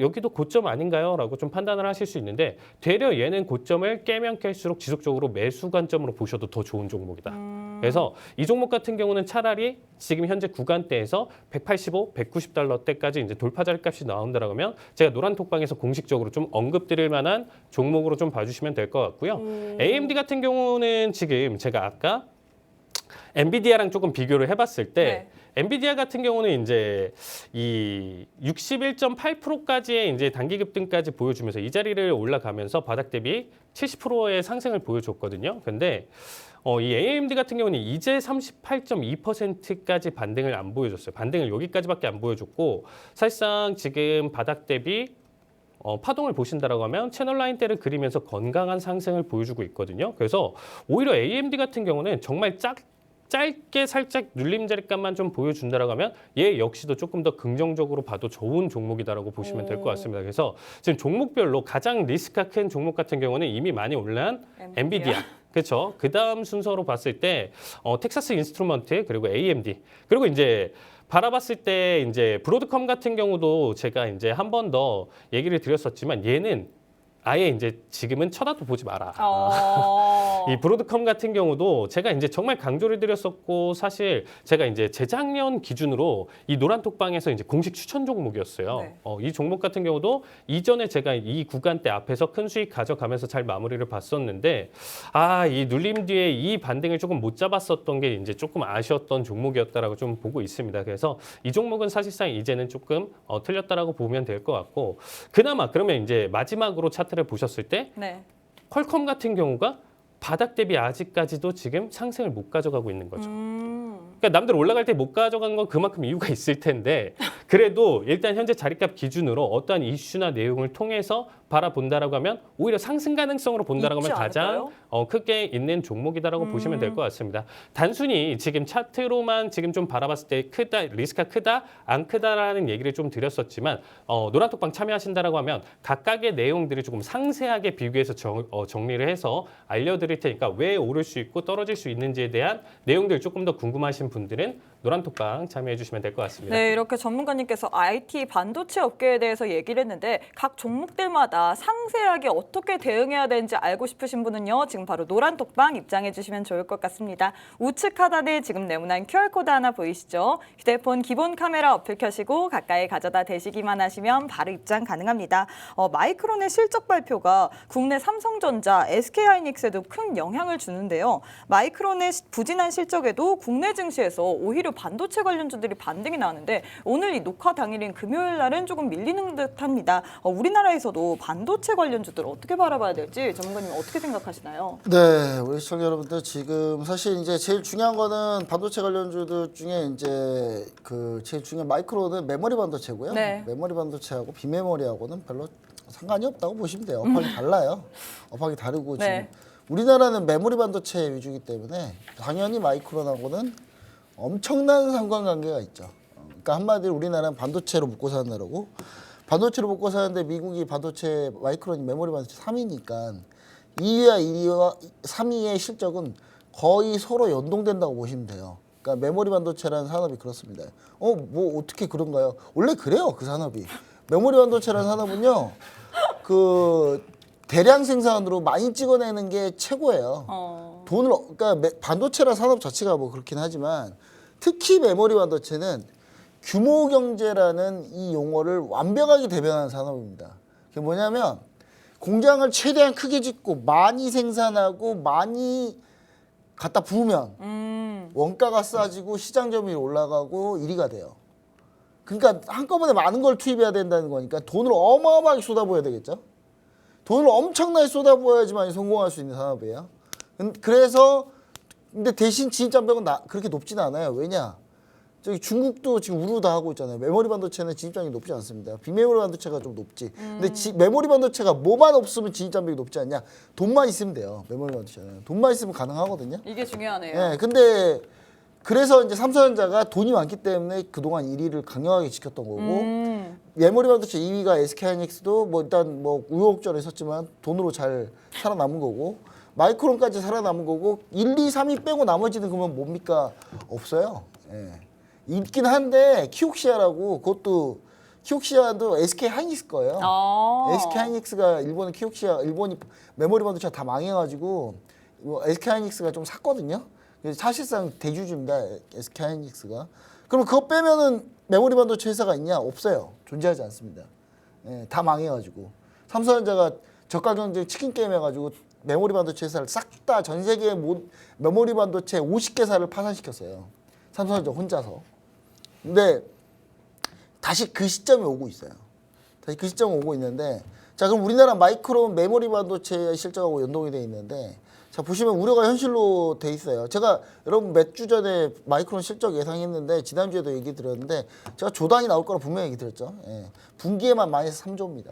여기도 고점 아닌가요? 라고 좀 판단을 하실 수 있는데 되려 얘는 고점을 깨면 깰수록 지속적으로 매수 관점으로 보셔도 더 좋은 종목이다. 그래서 이 종목 같은 경우는 차라리 지금 현재 구간대에서 185, 190달러대까지 이제 돌파 자리값이 나온다라고 하면 제가 노란톡방에서 공식적으로 좀 언급드릴 만한 종목으로 좀 봐주시면 될 것 같고요. AMD 같은 경우는 지금 제가 아까 엔비디아랑 조금 비교를 해봤을 때 네. 엔비디아 같은 경우는 이제 이 61.8%까지의 이제 단기 급등까지 보여주면서 이 자리를 올라가면서 바닥 대비 70%의 상승을 보여줬거든요. 근데 이 AMD 같은 경우는 이제 38.2%까지 반등을 안 보여줬어요. 반등을 여기까지밖에 안 보여줬고 사실상 지금 바닥 대비 파동을 보신다라고 하면 채널 라인대를 그리면서 건강한 상승을 보여주고 있거든요. 그래서 오히려 AMD 같은 경우는 정말 짧게 살짝 눌림 자리값만 좀 보여준다라고 하면 얘 역시도 조금 더 긍정적으로 봐도 좋은 종목이다라고 보시면 될 것 같습니다. 그래서 지금 종목별로 가장 리스크가 큰 종목 같은 경우는 이미 많이 올라간 엔비디아. 그렇죠. 그 다음 순서로 봤을 때 텍사스 인스트루먼트 그리고 AMD 그리고 이제 바라봤을 때 이제 브로드컴 같은 경우도 제가 이제 한 번 더 얘기를 드렸었지만 얘는 아예 이제 지금은 쳐다도 보지 마라. 이 브로드컴 같은 경우도 제가 이제 정말 강조를 드렸었고 사실 제가 이제 재작년 기준으로 이 노란톡방에서 이제 공식 추천 종목이었어요. 네. 이 종목 같은 경우도 이전에 제가 이 구간대 앞에서 큰 수익 가져가면서 잘 마무리를 봤었는데 이 눌림 뒤에 이 반등을 조금 못 잡았었던 게 이제 조금 아쉬웠던 종목이었다라고 좀 보고 있습니다. 그래서 이 종목은 사실상 이제는 조금 틀렸다라고 보면 될 것 같고 그나마 그러면 이제 마지막으로 차트를 보셨을 때 네. 퀄컴 같은 경우가 바닥 대비 아직까지도 지금 상승을 못 가져가고 있는 거죠. 그러니까 남들 올라갈 때 못 가져간 건 그만큼 이유가 있을 텐데 그래도 일단 현재 자리값 기준으로 어떠한 이슈나 내용을 통해서 바라본다라고 하면 오히려 상승 가능성으로 본다라고 하면 있지 가장 않을까요? 크게 있는 종목이다라고 보시면 될 것 같습니다. 단순히 지금 차트로만 지금 좀 바라봤을 때 크다, 리스크가 크다, 안 크다라는 얘기를 좀 드렸었지만 노란톡방 참여하신다라고 하면 각각의 내용들을 조금 상세하게 비교해서 정리를 해서 알려드릴 테니까 왜 오를 수 있고 떨어질 수 있는지에 대한 내용들 조금 더 궁금하신 분들은 노란톡방 참여해 주시면 될 것 같습니다. 네, 이렇게 전문가님께서 IT 반도체 업계에 대해서 얘기를 했는데 각 종목들마다 상세하게 어떻게 대응해야 되는지 알고 싶으신 분은요. 지금 바로 노란톡방 입장해 주시면 좋을 것 같습니다. 우측 하단에 지금 네모난 QR코드 하나 보이시죠? 휴대폰 기본 카메라 어플 켜시고 가까이 가져다 대시기만 하시면 바로 입장 가능합니다. 마이크론의 실적 발표가 국내 삼성전자, SK하이닉스에도 큰 영향을 주는데요. 마이크론의 부진한 실적에도 국내 증시에서 오히려 반도체 관련주들이 반등이 나는데 오늘 이 녹화 당일인 금요일 날은 조금 밀리는 듯합니다. 우리나라에서도 반도체 관련주들 어떻게 바라봐야 될지 전문가님 어떻게 생각하시나요? 네, 우리 시청자 여러분들 지금 사실 이제 제일 중요한 거는 반도체 관련주들 중에 이제 그 제일 중요한 마이크론은 메모리 반도체고요. 네. 메모리 반도체하고 비메모리하고는 별로 상관이 없다고 보시면 돼요. 업황이 달라요. 업황이 다르고 네. 지금 우리나라는 메모리 반도체 위주이기 때문에 당연히 마이크론하고는 엄청난 상관관계가 있죠. 그러니까 한마디로 우리나라는 반도체로 먹고 사는 나라고 반도체로 먹고 사는데 미국이 반도체 마이크론 메모리 반도체 3위니까 2위와 1위와 3위의 실적은 거의 서로 연동된다고 보시면 돼요. 그러니까 메모리 반도체라는 산업이 그렇습니다. 뭐 어떻게 그런가요? 원래 그래요, 그 산업이. 메모리 반도체라는 산업은요. 그 대량 생산으로 많이 찍어내는 게 최고예요. 돈을 그러니까 반도체라는 산업 자체가 뭐 그렇긴 하지만 특히 메모리 반도체는 규모 경제라는 이 용어를 완벽하게 대변하는 산업입니다. 그게 뭐냐면 공장을 최대한 크게 짓고 많이 생산하고 많이 갖다 부으면 원가가 싸지고 시장 점유율이 올라가고 1위가 돼요. 그러니까 한꺼번에 많은 걸 투입해야 된다는 거니까 돈을 어마어마하게 쏟아부어야 되겠죠. 돈을 엄청나게 쏟아부어야지만 성공할 수 있는 산업이에요. 그래서 근데 대신 진입장벽은 그렇게 높지는 않아요. 왜냐? 저기 중국도 지금 우르르 다 하고 있잖아요. 메모리 반도체는 진입장벽이 높지 않습니다. 비메모리 반도체가 좀 높지. 근데 메모리 반도체가 뭐만 없으면 진입장벽이 높지 않냐? 돈만 있으면 돼요. 메모리 반도체는. 돈만 있으면 가능하거든요. 이게 중요하네요. 예, 근데 그래서 이제 삼성전자가 돈이 많기 때문에 그동안 1위를 강력하게 지켰던 거고 메모리 반도체 2위가 SK하이닉스도 뭐 일단 뭐 우여곡절을 했었지만 돈으로 잘 살아남은 거고 마이크론까지 살아남은 거고 1, 2, 3위 빼고 나머지는 그러면 뭡니까? 없어요. 예. 있긴 한데 키옥시아라고 그것도 키옥시아도 SK하이닉스 거예요. SK하이닉스가 일본의 키옥시아 일본이 메모리 반도체가 다 망해가지고 SK하이닉스가 좀 샀거든요. 사실상 대주주입니다. SK하이닉스가. 그럼 그거 빼면은 메모리 반도체 회사가 있냐? 없어요. 존재하지 않습니다. 예, 다 망해가지고 삼성전자가 저가 경쟁 치킨 게임 해가지고 메모리 반도체 회사를 싹 다 전 세계 메모리 반도체 50개사를 파산시켰어요. 삼성전자 혼자서. 근데 다시 그 시점이 오고 있어요. 다시 그 시점이 오고 있는데 자 그럼 우리나라 마이크론 메모리 반도체 실적하고 연동이 돼 있는데 자 보시면 우려가 현실로 돼 있어요. 제가 여러분 몇 주 전에 마이크론 실적 예상했는데 지난주에도 얘기 드렸는데 제가 조단이 나올 거라 분명히 얘기 드렸죠. 예. 분기에만 마이너스 3조입니다.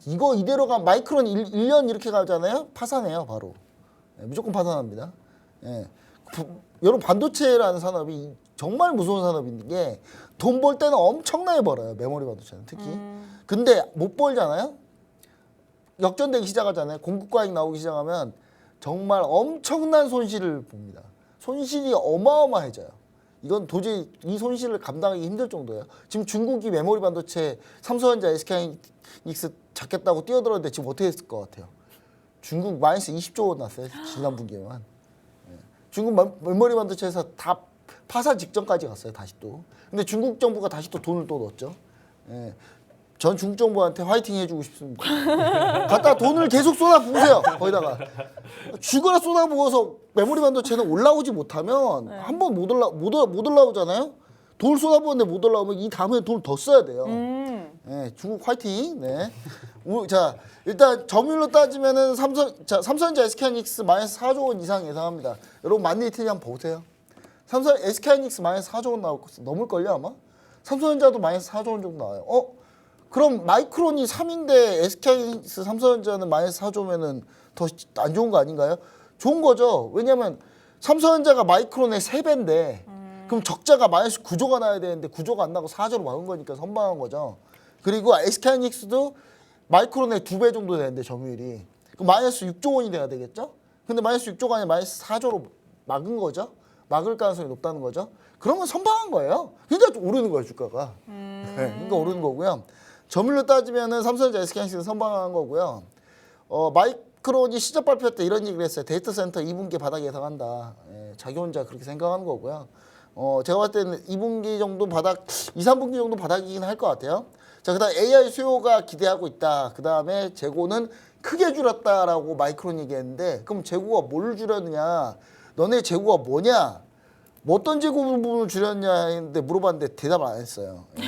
이거 이대로가 마이크론 1년 이렇게 가잖아요. 파산해요 바로. 예, 무조건 파산합니다. 예. 여러분 반도체라는 산업이 정말 무서운 산업인 게 돈 벌 때는 엄청나게 벌어요. 메모리 반도체는 특히. 근데 못 벌잖아요. 역전되기 시작하잖아요. 공급과잉 나오기 시작하면 정말 엄청난 손실을 봅니다. 손실이 어마어마해져요. 이건 도저히 이 손실을 감당하기 힘들 정도예요. 지금 중국이 메모리 반도체 삼성전자, SK하이닉스 잡겠다고 뛰어들었는데 지금 어떻게 했을 것 같아요? 중국 마이너스 20조 원 났어요. 지난 분기에만. 중국 메모리 반도체 회사 다 파산 직전까지 갔어요. 다시 또. 근데 중국 정부가 다시 또 돈을 또 넣었죠. 예. 전 중국 정부한테 화이팅 해주고 싶습니다. 갖다 돈을 계속 쏟아부으세요. 거기다가 죽어라 쏟아부어서 메모리 반도체는 올라오지 못하면 한 번 못 올라오잖아요. 돈을 쏟아부었는데 못 올라오면 이 다음에 돈을 더 써야 돼요. 네, 중국 화이팅. 네. 자 일단 점유율로 따지면은 삼성전자, SK하이닉스 마이너스 4조 원 이상 예상합니다. 여러분 만리틀리 한번 보세요. 삼성 SK하이닉스 마이너스 4조 원 넘을걸요 아마? 삼성전자도 마이너스 4조 원 정도 나와요. 그럼 마이크론이 3인데 SK하이닉스 삼성전자는 마이너스 4조면은 더 안 좋은 거 아닌가요? 좋은 거죠. 왜냐하면 삼성전자가 마이크론의 3배인데 그럼 적자가 마이너스 9조가 나야 되는데 9조가 안 나고 4조로 막은 거니까 선방한 거죠. 그리고 SK하이닉스도 마이크론의 2배 정도 되는데 점유율이 그럼 마이너스 6조 원이 돼야 되겠죠? 근데 마이너스 6조가 아니라 마이너스 4조로 막은 거죠. 막을 가능성이 높다는 거죠. 그러면 선방한 거예요. 그러니까 오르는 거예요 주가가. 네, 그러니까 오르는 거고요. 점유율로 따지면은 삼성전자, SK하이닉스는 선방한 거고요. 마이크론이 시접 발표 때 이런 얘기를 했어요. 데이터 센터 2분기 바닥 예상한다. 예, 자기 혼자 그렇게 생각하는 거고요. 제가 봤을 때는 2분기 정도 바닥, 2, 3분기 정도 바닥이긴 할 것 같아요. 자, 그다음 AI 수요가 기대하고 있다. 그다음에 재고는 크게 줄었다라고 마이크론 얘기했는데 그럼 재고가 뭘 줄였느냐? 너네 재고가 뭐냐? 뭐 어떤 재고 부분을 줄였냐 했는데 물어봤는데 대답을 안 했어요. 예.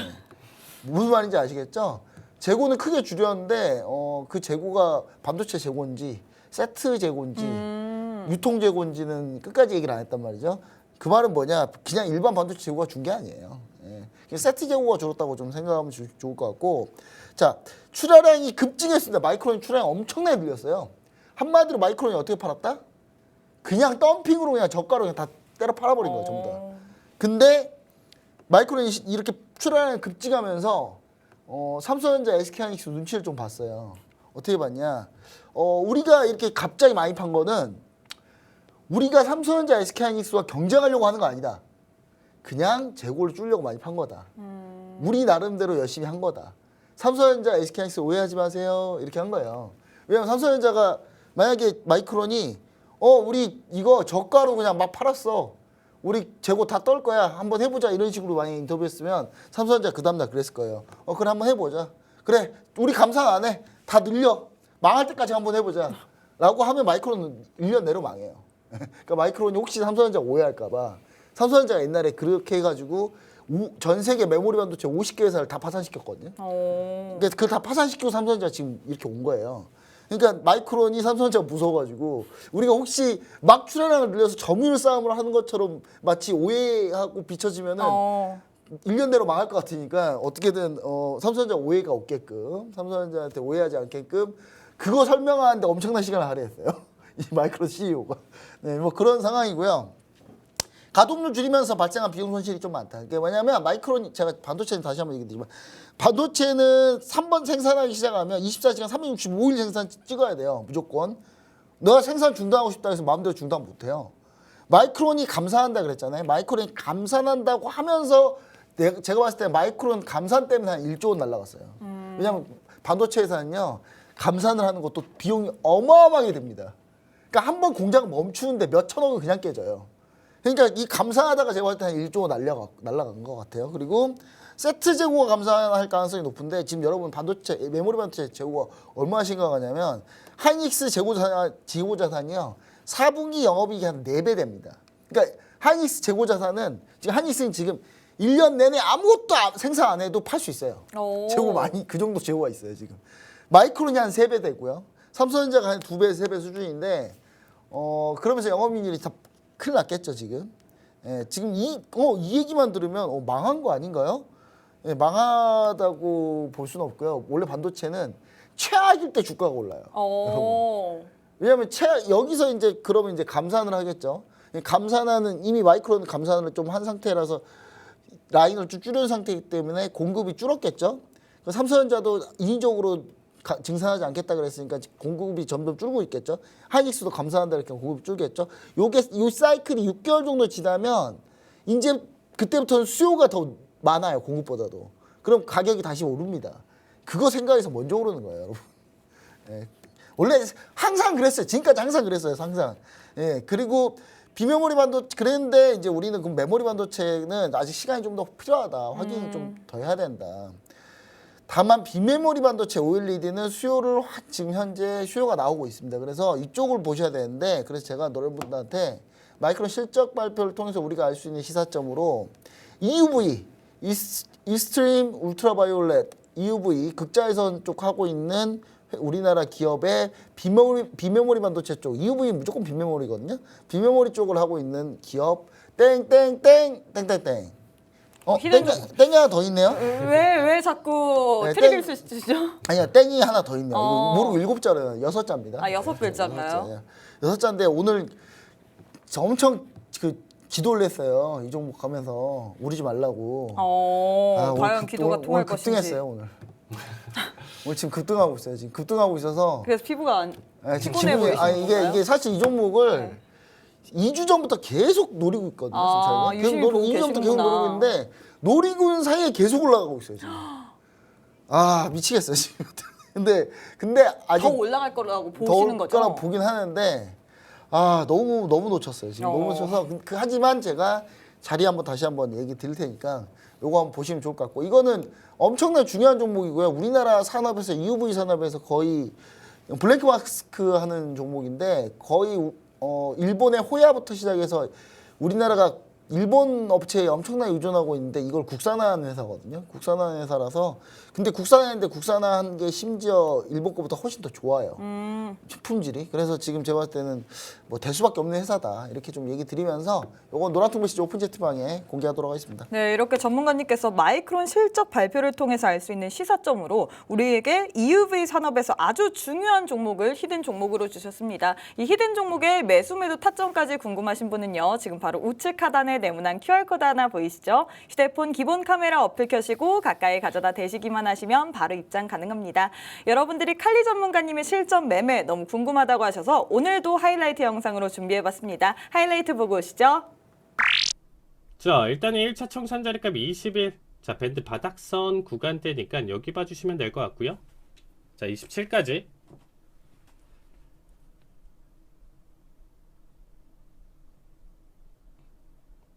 무슨 말인지 아시겠죠? 재고는 크게 줄였는데 그 재고가 반도체 재고인지 세트 재고인지 유통 재고인지는 끝까지 얘기를 안 했단 말이죠. 그 말은 뭐냐? 그냥 일반 반도체 재고가 준 게 아니에요. 예. 그냥 세트 재고가 줄었다고 좀 생각하면 좋을 것 같고, 자 출하량이 급증했습니다. 마이크론 출하량 엄청나게 늘렸어요. 한마디로 마이크론이 어떻게 팔았다? 그냥 덤핑으로 그냥 저가로 그냥 다 때려 팔아버린 거예요, 전부 다. 근데 마이크론이 이렇게 출하량이 급증하면서 삼성전자, SK하이닉스 눈치를 좀 봤어요. 어떻게 봤냐? 우리가 이렇게 갑자기 많이 판 거는 우리가 삼성전자, SK하이닉스와 경쟁하려고 하는 거 아니다. 그냥 재고를 줄려고 많이 판 거다. 우리 나름대로 열심히 한 거다. 삼성전자, SK하이닉스 오해하지 마세요. 이렇게 한 거예요. 왜냐면 삼성전자가 만약에 마이크론이 우리 이거 저가로 그냥 막 팔았어. 우리 재고 다 떨 거야. 한번 해보자. 이런 식으로 만약에 인터뷰했으면 삼성전자 그 다음날 그랬을 거예요. 그래 한번 해보자. 그래 우리 감상 안 해. 다 늘려. 망할 때까지 한번 해보자. 라고 하면 마이크론은 1년 내로 망해요. 그러니까 마이크론이 혹시 삼성전자 오해할까 봐 삼성전자가 옛날에 그렇게 해가지고 전 세계 메모리 반도체 50개 회사를 다 파산시켰거든요. 그러니까 그걸 다 파산시키고 삼성전자 지금 이렇게 온 거예요. 그러니까 마이크론이 삼성전자가 무서워가지고 우리가 혹시 막 출하량을 늘려서 점유율 싸움을 하는 것처럼 마치 오해하고 비춰지면은 1년 내로 망할 것 같으니까 어떻게든 삼성전자 오해가 없게끔 삼성전자한테 오해하지 않게끔 그거 설명하는데 엄청난 시간을 할애했어요. 이 마이크론 CEO가. 네, 뭐 그런 상황이고요. 가동률 줄이면서 발생한 비용 손실이 좀 많다. 그게 뭐냐면 마이크론이 제가 반도체는 다시 한번 얘기드리지만 반도체는 3번 생산하기 시작하면 24시간 365일 생산 찍어야 돼요. 무조건. 너가 생산 중단하고 싶다 해서 마음대로 중단 못해요. 마이크론이 감산한다 그랬잖아요. 마이크론이 감산한다고 하면서 제가 봤을 때 마이크론 감산 때문에 한 1조 원 날라갔어요. 왜냐하면 반도체 회사는요. 감산을 하는 것도 비용이 어마어마하게 됩니다. 그러니까 한 번 공장 멈추는데 몇 천억은 그냥 깨져요. 그러니까 이 감산하다가 제가 봤을 때 한 1조 원 날라간 것 같아요. 그리고 세트 재고가 감산할 가능성이 높은데 지금 여러분 반도체 메모리 반도체 재고가 얼마나 심각하냐면 하이닉스 재고자산이요 4분기 영업이익이 한 4배 됩니다. 그러니까 하이닉스 재고자산은 지금 하이닉스는 지금 1년 내내 아무것도 생산 안 해도 팔 수 있어요. 재고 많이 그 정도 재고가 있어요 지금. 마이크론이 한 3배 되고요. 삼성전자가 한 2배, 3배 수준인데 그러면서 영업이익률이 다 큰일 났겠죠 지금. 예, 지금 이 얘기만 들으면 망한 거 아닌가요? 예, 망하다고 볼 수는 없고요. 원래 반도체는 최악일 때 주가가 올라요. 여러분. 왜냐하면 여기서 이제 그러면 이제 감산을 하겠죠. 감산하는 이미 마이크론 감산을 좀 한 상태라서 라인을 좀 줄인 상태이기 때문에 공급이 줄었겠죠. 삼성전자도 인위적으로 증산하지 않겠다 그랬으니까 공급이 점점 줄고 있겠죠. 하이닉스도 감산한다 이렇게 공급이 줄겠죠. 요 사이클이 6개월 정도 지나면 이제 그때부터는 수요가 더 많아요. 공급보다도. 그럼 가격이 다시 오릅니다. 그거 생각해서 먼저 오르는 거예요, 여러분. 예. 원래 항상 그랬어요. 지금까지 항상 그랬어요. 항상. 예. 그리고 비메모리 반도체 그랬는데 이제 우리는 그 메모리 반도체는 아직 시간이 좀 더 필요하다. 확인이 좀 더 해야 된다. 다만 비메모리 반도체 OLED는 수요를 지금 현재 수요가 나오고 있습니다. 그래서 이쪽을 보셔야 되는데 그래서 제가 여러분들한테 마이크론 실적 발표를 통해서 우리가 알 수 있는 시사점으로 EUV, 익스트림 울트라바이올렛, EUV 극자외선 쪽 하고 있는 우리나라 기업의 비메모리 반도체 쪽 EUV 무조건 비메모리거든요. 비메모리 쪽을 하고 있는 기업 땡땡땡 히든 땡이 하나 더 있네요. 왜 자꾸 네, 트릭을 쓰시죠? 아니야, 땡이 하나 더 있네요. 어. 이거 모르고 7자래요. 6자입니다. 아, 6글자인가요? 6자인데 오늘 엄청 기도를 했어요. 이 종목 하면서 오르지 말라고. 오늘 과연 기도가 통할 오늘 것인지. 급등했어요, 오늘. 오늘 지금 급등하고 있어요. 지금 급등하고 있어서 그래서 피부가 지금 피곤해 기분이 보이시는 건가요? 이게 사실 이 종목을 2주 전부터 계속 노리고 있거든요. 아, 지금 저희가. 유심히 보고 2주 전부터 계속 계시는구나. 노리고 있는데 노리고 있는 사이에 계속 올라가고 있어요, 지금. 아, 미치겠어요, 지금. 근데 아직 더 올라갈 거라고 더 보시는 올 거죠? 거라 보긴 하는데 너무 놓쳤어요. 지금 너무 놓쳐서 하지만 제가 자리 다시 한번 얘기 드릴 테니까 요거 한번 보시면 좋을 것 같고 이거는 엄청나게 중요한 종목이고요. 우리나라 산업에서 EUV 산업에서 거의 블랭크 마스크 하는 종목인데 거의 일본의 호야부터 시작해서 우리나라가 일본 업체에 엄청나게 의존하고 있는데 이걸 국산화한 회사거든요. 국산화한 회사라서 근데 국산화했는데 국산화한 게 심지어 일본 거보다 훨씬 더 좋아요. 품질이. 그래서 지금 제가 봤을 때는 뭐 될 수밖에 없는 회사다. 이렇게 좀 얘기 드리면서 요건 노란통 메시지 오픈 채팅방에 공개하도록 하겠습니다. 네, 이렇게 전문가님께서 마이크론 실적 발표를 통해서 알 수 있는 시사점으로 우리에게 EUV 산업에서 아주 중요한 종목을 히든 종목으로 주셨습니다. 이 히든 종목의 매수 매도 타점까지 궁금하신 분은요. 지금 바로 우측 하단에 네모난 QR코드 하나 보이시죠? 휴대폰 기본 카메라 어플 켜시고 가까이 가져다 대시기만 하시면 바로 입장 가능합니다. 여러분들이 칼리 전문가님의 실전 매매 너무 궁금하다고 하셔서 오늘도 하이라이트 영상으로 준비해봤습니다. 하이라이트 보고 오시죠. 자, 일단은 1차 청산 자리값 20일. 자, 밴드 바닥선 구간대니까 여기 봐주시면 될 것 같고요. 자, 27까지.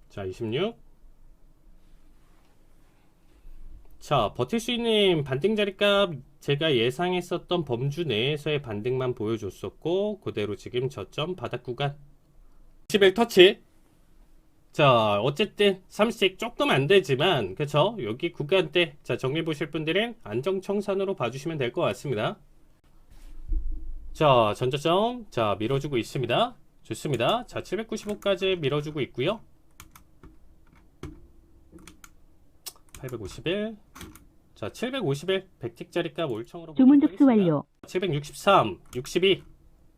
자, 26. 자, 버틸 수 있는 반등 자리값 제가 예상했었던 범주 내에서의 반등만 보여줬었고 그대로 지금 저점 바닥 구간 21 터치. 자, 어쨌든 30씩 조금 안 되지만 그쵸? 여기 구간대 자 정리 보실 분들은 안정청산으로 봐주시면 될 것 같습니다. 자, 전저점 자 밀어주고 있습니다. 좋습니다. 자, 795까지 밀어주고 있고요. 851. 자, 751 100틱 자리값 올청으로 주문 접수 완료. 763, 62.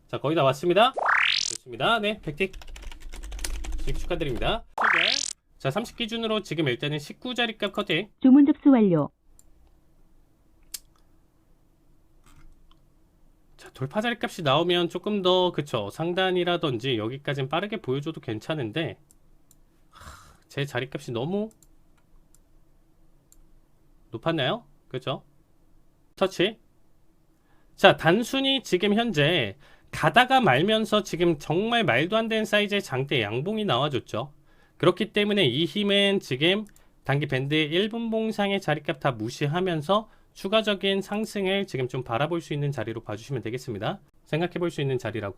자, 거의 다 왔습니다. 좋습니다. 네, 100틱. 축하드립니다. 자, 30 기준으로 지금 일단은 19자리값 커팅. 주문 접수 완료. 자, 돌파 자리값이 나오면 조금 더 그쵸 상단이라든지 여기까지는 빠르게 보여줘도 괜찮은데 제 자리값이 너무 높았나요? 그죠? 터치. 자, 단순히 지금 현재 가다가 말면서 지금 정말 말도 안 되는 사이즈의 장대 양봉이 나와줬죠. 그렇기 때문에 이 힘은 지금 단기 밴드 1분 봉상의 자리값 다 무시하면서 추가적인 상승을 지금 좀 바라볼 수 있는 자리로 봐주시면 되겠습니다. 생각해 볼 수 있는 자리라고.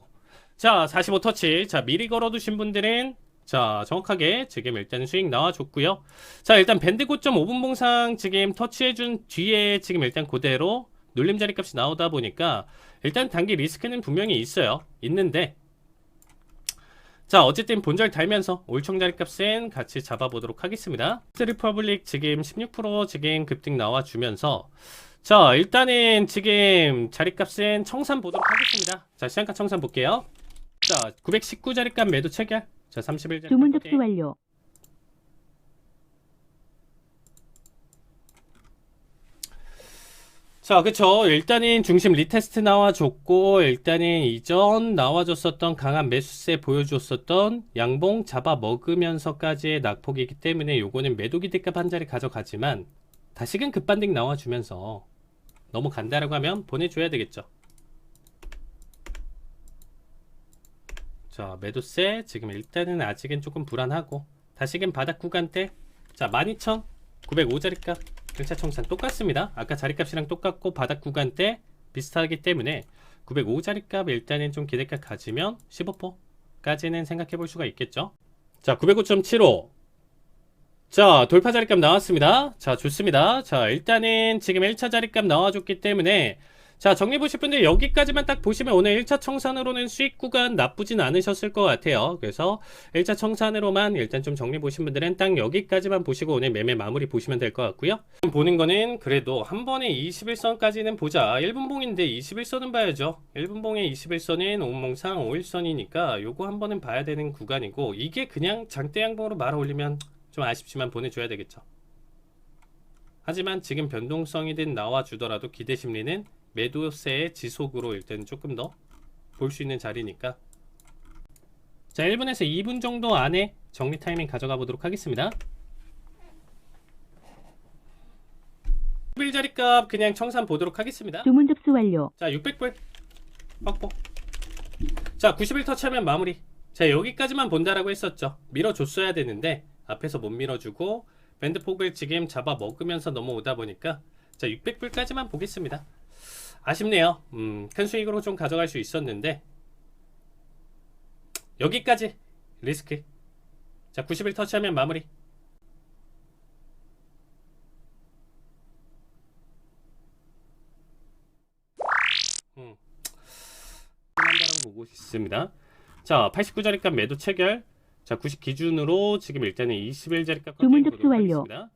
자, 45 터치. 자, 미리 걸어두신 분들은 자, 정확하게 지금 일단 수익 나와줬고요. 자, 일단 밴드 고점 5분 봉상 지금 터치해준 뒤에 지금 일단 그대로 눌림 자리값이 나오다 보니까 일단 단기 리스크는 분명히 있는데 자, 어쨌든 본절 달면서 올청 자리값은 같이 잡아보도록 하겠습니다. 리퍼블릭 지금 16% 지금 급등 나와주면서 자, 일단은 지금 자리값은 청산 보도록 하겠습니다. 자, 시장가 청산 볼게요. 자, 919 자리값 매도 체결. 자, 31자리값 주문 접수 완료. 자, 그쵸. 일단은 중심 리테스트 나와줬고, 일단은 이전 나와줬었던 강한 매수세 보여줬었던 양봉 잡아먹으면서까지의 낙폭이기 때문에 요거는 매도 기대값 한 자리 가져가지만 다시금 급반등 나와주면서 너무 간다라고 하면 보내줘야 되겠죠. 자, 매도세 지금 일단은 아직은 조금 불안하고 다시금 바닥 구간대 자, 12,905자리값 1차 청산 똑같습니다. 아까 자리값이랑 똑같고 바닥 구간대 비슷하기 때문에 905자리값 일단은 좀 기대값 가지면 15%까지는 생각해 볼 수가 있겠죠. 자, 905.75 자, 돌파 자리값 나왔습니다. 자, 좋습니다. 자, 일단은 지금 1차 자리값 나와줬기 때문에 자, 정리 보실 분들 여기까지만 딱 보시면 오늘 1차 청산으로는 수익 구간 나쁘진 않으셨을 것 같아요. 그래서 1차 청산으로만 일단 좀 정리 보신 분들은 딱 여기까지만 보시고 오늘 매매 마무리 보시면 될 것 같고요. 보는 거는 그래도 한 번에 21선까지는 보자. 1분봉인데 21선은 봐야죠. 1분봉의 21선은 온몽상 5일선이니까 요거 한 번은 봐야 되는 구간이고, 이게 그냥 장대 양봉으로 말아 올리면 좀 아쉽지만 보내줘야 되겠죠. 하지만 지금 변동성이든 나와주더라도 기대 심리는 매도세의 지속으로 일단 조금 더 볼 수 있는 자리니까, 자 1분에서 2분 정도 안에 정리 타이밍 가져가 보도록 하겠습니다. 11자리값 그냥 청산 보도록 하겠습니다. 주문 접수 완료. 자 600불 확보. 자 90일 터치하면 마무리. 자 여기까지만 본다라고 했었죠. 밀어줬어야 되는데 앞에서 못 밀어주고 밴드 폭을 지금 잡아 먹으면서 넘어오다 보니까 자 600불까지만 보겠습니다. 아쉽네요. 큰 수익으로 좀 가져갈 수 있었는데 여기까지 리스크. 자 90일 터치하면 마무리. 한다라고 보고 있습니다. 자 89자리값 매도 체결. 자 90 기준으로 지금 일단은 21자리값 주문 접수 완료. 하겠습니다.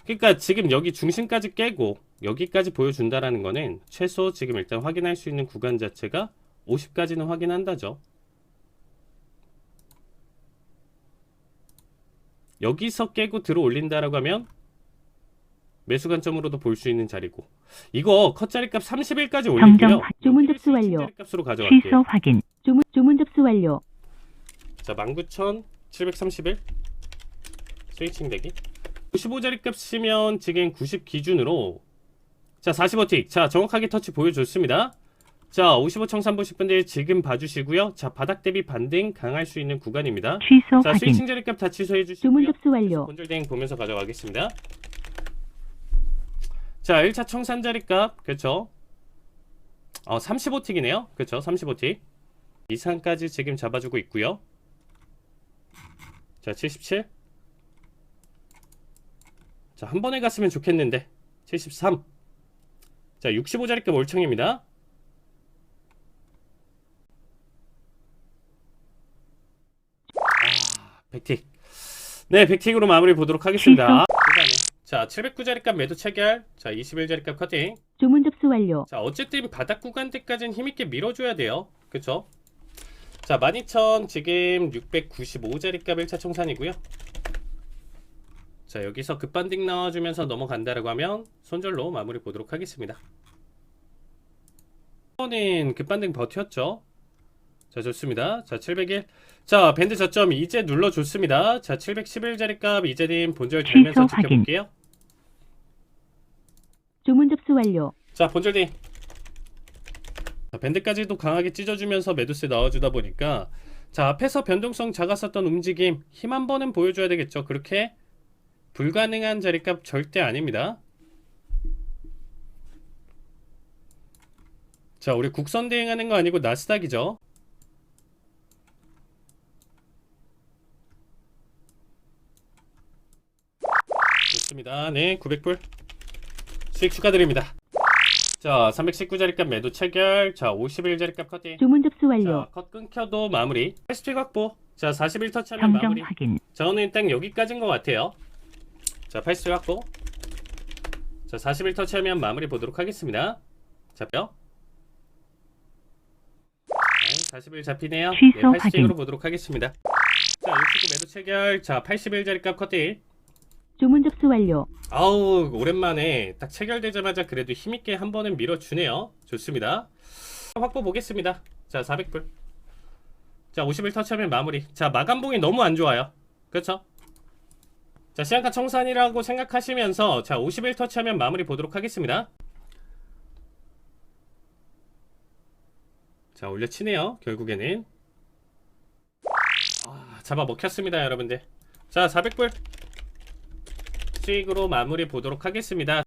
그러니까 지금 여기 중심까지 깨고 여기까지 보여준다라는 거는 최소 지금 일단 확인할 수 있는 구간 자체가 50까지는 확인한다죠. 여기서 깨고 들어 올린다라고 하면 매수 관점으로도 볼 수 있는 자리고, 이거 컷자리값 30일까지 올릴게요. 정정 주문 접수 완료. 자리값으로 가져갈게요. 취소 확인. 주문 접수 완료. 자 19,731 스위칭 대기. 95자리값 치면 지금 90 기준으로 자 45틱. 자 정확하게 터치 보여줬습니다. 자 55 청산 보실 분들 지금 봐주시고요. 자 바닥 대비 반등 강할 수 있는 구간입니다. 취소 자 확인. 스위칭 자리값 다 취소해 주시고요. 주문 접수 완료. 본절 대행 보면서 가져가겠습니다. 자 1차 청산 자리값 그렇죠. 35틱이네요. 그렇죠. 35틱 이상까지 지금 잡아주고 있고요. 자 77. 자 한 번에 갔으면 좋겠는데 73. 자 65자리값 올청입니다. 백틱. 네, 백틱으로 마무리 보도록 하겠습니다. 자, 709자리값 매도 체결. 자, 21자리값 커팅. 주문 접수 완료. 자, 어쨌든 바닥 구간대까지는 힘있게 밀어줘야 돼요. 그쵸? 자, 12,000 지금 695자리값 1차 청산이고요. 자, 여기서 급반등 나와주면서 넘어간다라고 하면 손절로 마무리 보도록 하겠습니다. 이번엔 급반등 버텼죠? 자 좋습니다. 자 701. 자 밴드 저점 이제 눌러줬습니다. 자 711자리값 이제는 본절 되면서 취소 확인. 지켜볼게요. 주문 접수 완료. 자 본절딩. 자, 밴드까지도 강하게 찢어주면서 매도세 넣어주다 보니까 자 앞에서 변동성 작았었던 움직임 힘 한 번은 보여줘야 되겠죠. 그렇게 불가능한 자리값 절대 아닙니다. 자 우리 국선 대행하는 거 아니고 나스닥이죠. 좋습니다. 네 900불 수익 축하드립니다. 자 319자리값 매도 체결. 자 51자리값 커팅. 주문 접수 완료. 자 컷 끊겨도 마무리. 패스트 확보. 자 41터치하면 정정 마무리. 확인. 자 오늘 딱 여기까지인 것 같아요. 자 패스트 확보. 자 41터치하면 마무리 보도록 하겠습니다. 잡혀. 41 잡히네요. 취소 네, 80으로 확인. 보도록 하겠습니다. 자 69 매도 체결. 자 81자리값 커팅. 주문 접수 완료. 아우 오랜만에 딱 체결되자마자 그래도 힘있게 한 번은 밀어주네요. 좋습니다. 확보 보겠습니다. 자 400불. 자 51 터치하면 마무리. 자 마감봉이 너무 안 좋아요. 그렇죠? 자 시안가 청산이라고 생각하시면서 자 51 터치하면 마무리 보도록 하겠습니다. 자 올려치네요. 결국에는 잡아 먹혔습니다 여러분들. 자 400불 수익으로 마무리 보도록 하겠습니다.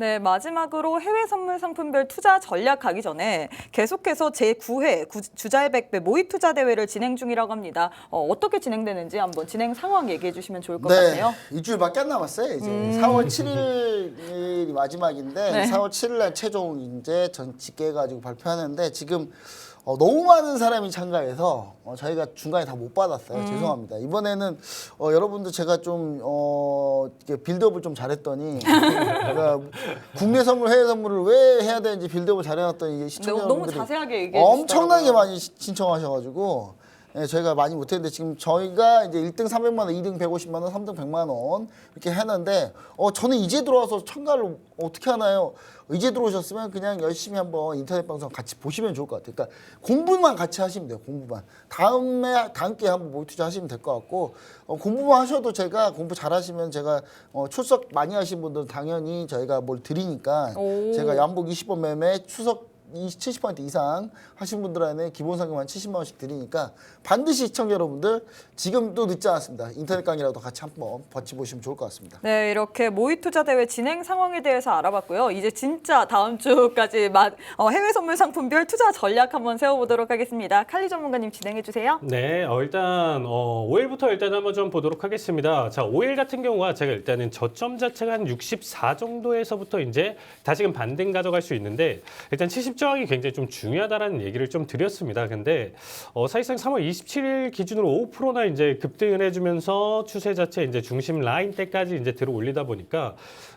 네, 마지막으로 해외 선물 상품별 투자 전략 가기 전에 계속해서 제9회 주자의 100배 모의 투자 대회를 진행 중이라고 합니다. 어떻게 진행되는지 한번 진행 상황 얘기해 주시면 좋을 것 같아요. 일주일밖에 안 남았어요. 이제 4월 7일이 마지막인데 네. 4월 7일 날 최종 이제 전 집계해가지고 발표하는데 지금 너무 많은 사람이 참가해서 저희가 중간에 다 못 받았어요. 죄송합니다. 이번에는 여러분들 제가 좀 이렇게 빌드업을 좀 잘했더니 그러니까 국내 선물, 해외 선물을 왜 해야 되는지 빌드업을 잘해놨더니 시청자 너무 여러분들이 자세하게 얘기해 엄청나게 주시더라고요. 많이 신청하셔가지고 네, 저희가 많이 못했는데 지금 저희가 이제 1등 300만 원, 2등 150만 원, 3등 100만 원 이렇게 했는데 저는 이제 들어와서 참가를 어떻게 하나요? 이제 들어오셨으면 그냥 열심히 한번 인터넷 방송 같이 보시면 좋을 것 같아요. 그러니까 공부만 같이 하시면 돼요. 공부만. 다음 기회에 한번 모의 투자 하시면 될 것 같고 공부만 하셔도 제가 공부 잘하시면 제가 출석 많이 하신 분들은 당연히 저희가 뭘 드리니까 오. 제가 양복 20번 매매 추석 70% 이상 하신 분들한테 기본 상금 한 70만 원씩 드리니까 반드시 시청자 여러분들 지금도 늦지 않았습니다. 인터넷 강의라도 같이 한번 버티보시면 좋을 것 같습니다. 네, 이렇게 모의 투자 대회 진행 상황에 대해서 알아봤고요. 이제 진짜 다음 주까지 해외 선물 상품별 투자 전략 한번 세워보도록 하겠습니다. 칼리 전문가님 진행해 주세요. 네, 일단 5일부터 일단 한번 좀 보도록 하겠습니다. 자, 5일 같은 경우가 제가 일단은 저점 자체가 한 64 정도에서부터 이제 다시금 반등 가져갈 수 있는데 일단 70저항이 굉장히 좀 중요하다라는 얘기를 좀 드렸습니다. 근데 사실상 3월 27일 기준으로 5%나 이제 급등을 해주면서 추세 자체 이제 중심 라인 때까지 이제 들어 올리다 보니까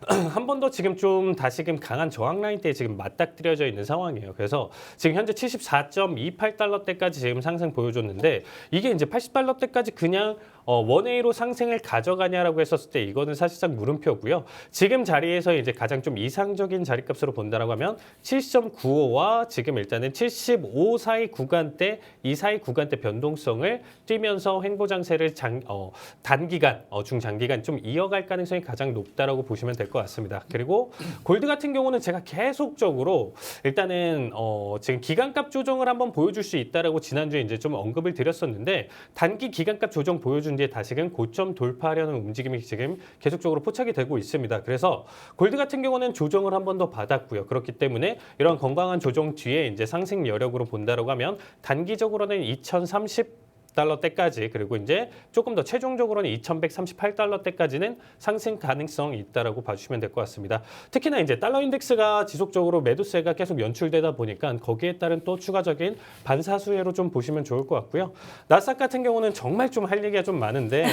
한 번 더 지금 좀 다시금 강한 저항 라인 때에 지금 맞닥뜨려져 있는 상황이에요. 그래서 지금 현재 74.28달러 때까지 지금 상승 보여줬는데 이게 이제 80달러 때까지 그냥 원웨이로 상승을 가져가냐라고 했었을 때 이거는 사실상 물음표고요. 지금 자리에서 이제 가장 좀 이상적인 자리값으로 본다라고 하면 70.95와 지금 일단은 75 사이 구간대 이 사이 구간대 변동성을 뛰면서 횡보 장세를 단기간, 중장기간 좀 이어갈 가능성이 가장 높다라고 보시면 될 것 같습니다. 그리고 골드 같은 경우는 제가 계속적으로 일단은 지금 기간값 조정을 한번 보여줄 수 있다라고 지난주에 이제 좀 언급을 드렸었는데 단기 기간값 조정 보여준 뒤에 다시금 고점 돌파하려는 움직임이 지금 계속적으로 포착이 되고 있습니다. 그래서 골드 같은 경우는 조정을 한 번 더 받았고요. 그렇기 때문에 이런 건강한 조정 뒤에 이제 상승 여력으로 본다라고 하면 단기적으로는 2030달러 때까지 그리고 이제 조금 더 최종적으로는 2138달러 때까지는 상승 가능성이 있다라고 봐주시면 될 것 같습니다. 특히나 이제 달러 인덱스가 지속적으로 매도세가 계속 연출되다 보니까 거기에 따른 또 추가적인 반사수혜로 좀 보시면 좋을 것 같고요. 나스닥 같은 경우는 정말 좀 할 얘기가 좀 많은데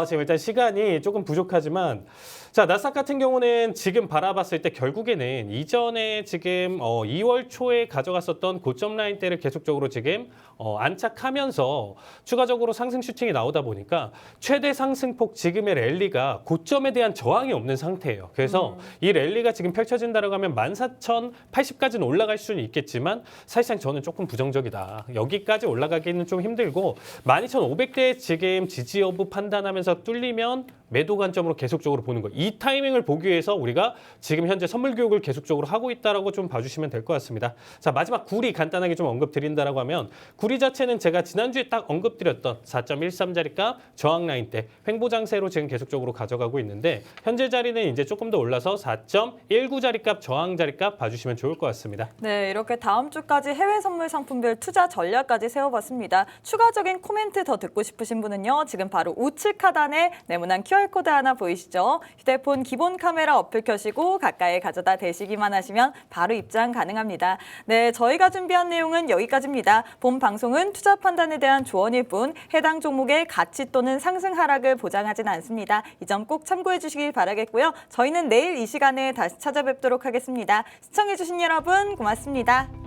지금 일단 시간이 조금 부족하지만 자, 나스닥 같은 경우는 지금 바라봤을 때 결국에는 이전에 지금 2월 초에 가져갔었던 고점 라인대를 계속적으로 지금 안착하면서 추가적으로 상승 슈팅이 나오다 보니까 최대 상승폭 지금의 랠리가 고점에 대한 저항이 없는 상태예요. 그래서 이 랠리가 지금 펼쳐진다고 하면 14,080까지는 올라갈 수는 있겠지만 사실상 저는 조금 부정적이다. 여기까지 올라가기는 좀 힘들고 12,500대 지금 지지 여부 판단하면서 뚫리면 매도 관점으로 계속적으로 보는 거예요. 이 타이밍을 보기 위해서 우리가 지금 현재 선물 교육을 계속적으로 하고 있다라고 좀 봐주시면 될 것 같습니다. 자, 마지막 구리 간단하게 좀 언급드린다라고 하면 구리 자체는 제가 지난주에 딱 언급드렸던 4.13자리값 저항 라인 때 횡보 장세로 지금 계속적으로 가져가고 있는데 현재 자리는 이제 조금 더 올라서 4.19자리값 저항 자리값 봐주시면 좋을 것 같습니다. 네, 이렇게 다음 주까지 해외 선물 상품별 투자 전략까지 세워봤습니다. 추가적인 코멘트 더 듣고 싶으신 분은요. 지금 바로 우측 하단에 네모난 QR코드 하나 보이시죠? 휴대폰 기본 카메라 어플 켜시고 가까이 가져다 대시기만 하시면 바로 입장 가능합니다. 네, 저희가 준비한 내용은 여기까지입니다. 본 방송은 투자 판단에 대한 조언일 뿐 해당 종목의 가치 또는 상승 하락을 보장하진 않습니다. 이 점 꼭 참고해 주시길 바라겠고요. 저희는 내일 이 시간에 다시 찾아뵙도록 하겠습니다. 시청해 주신 여러분 고맙습니다.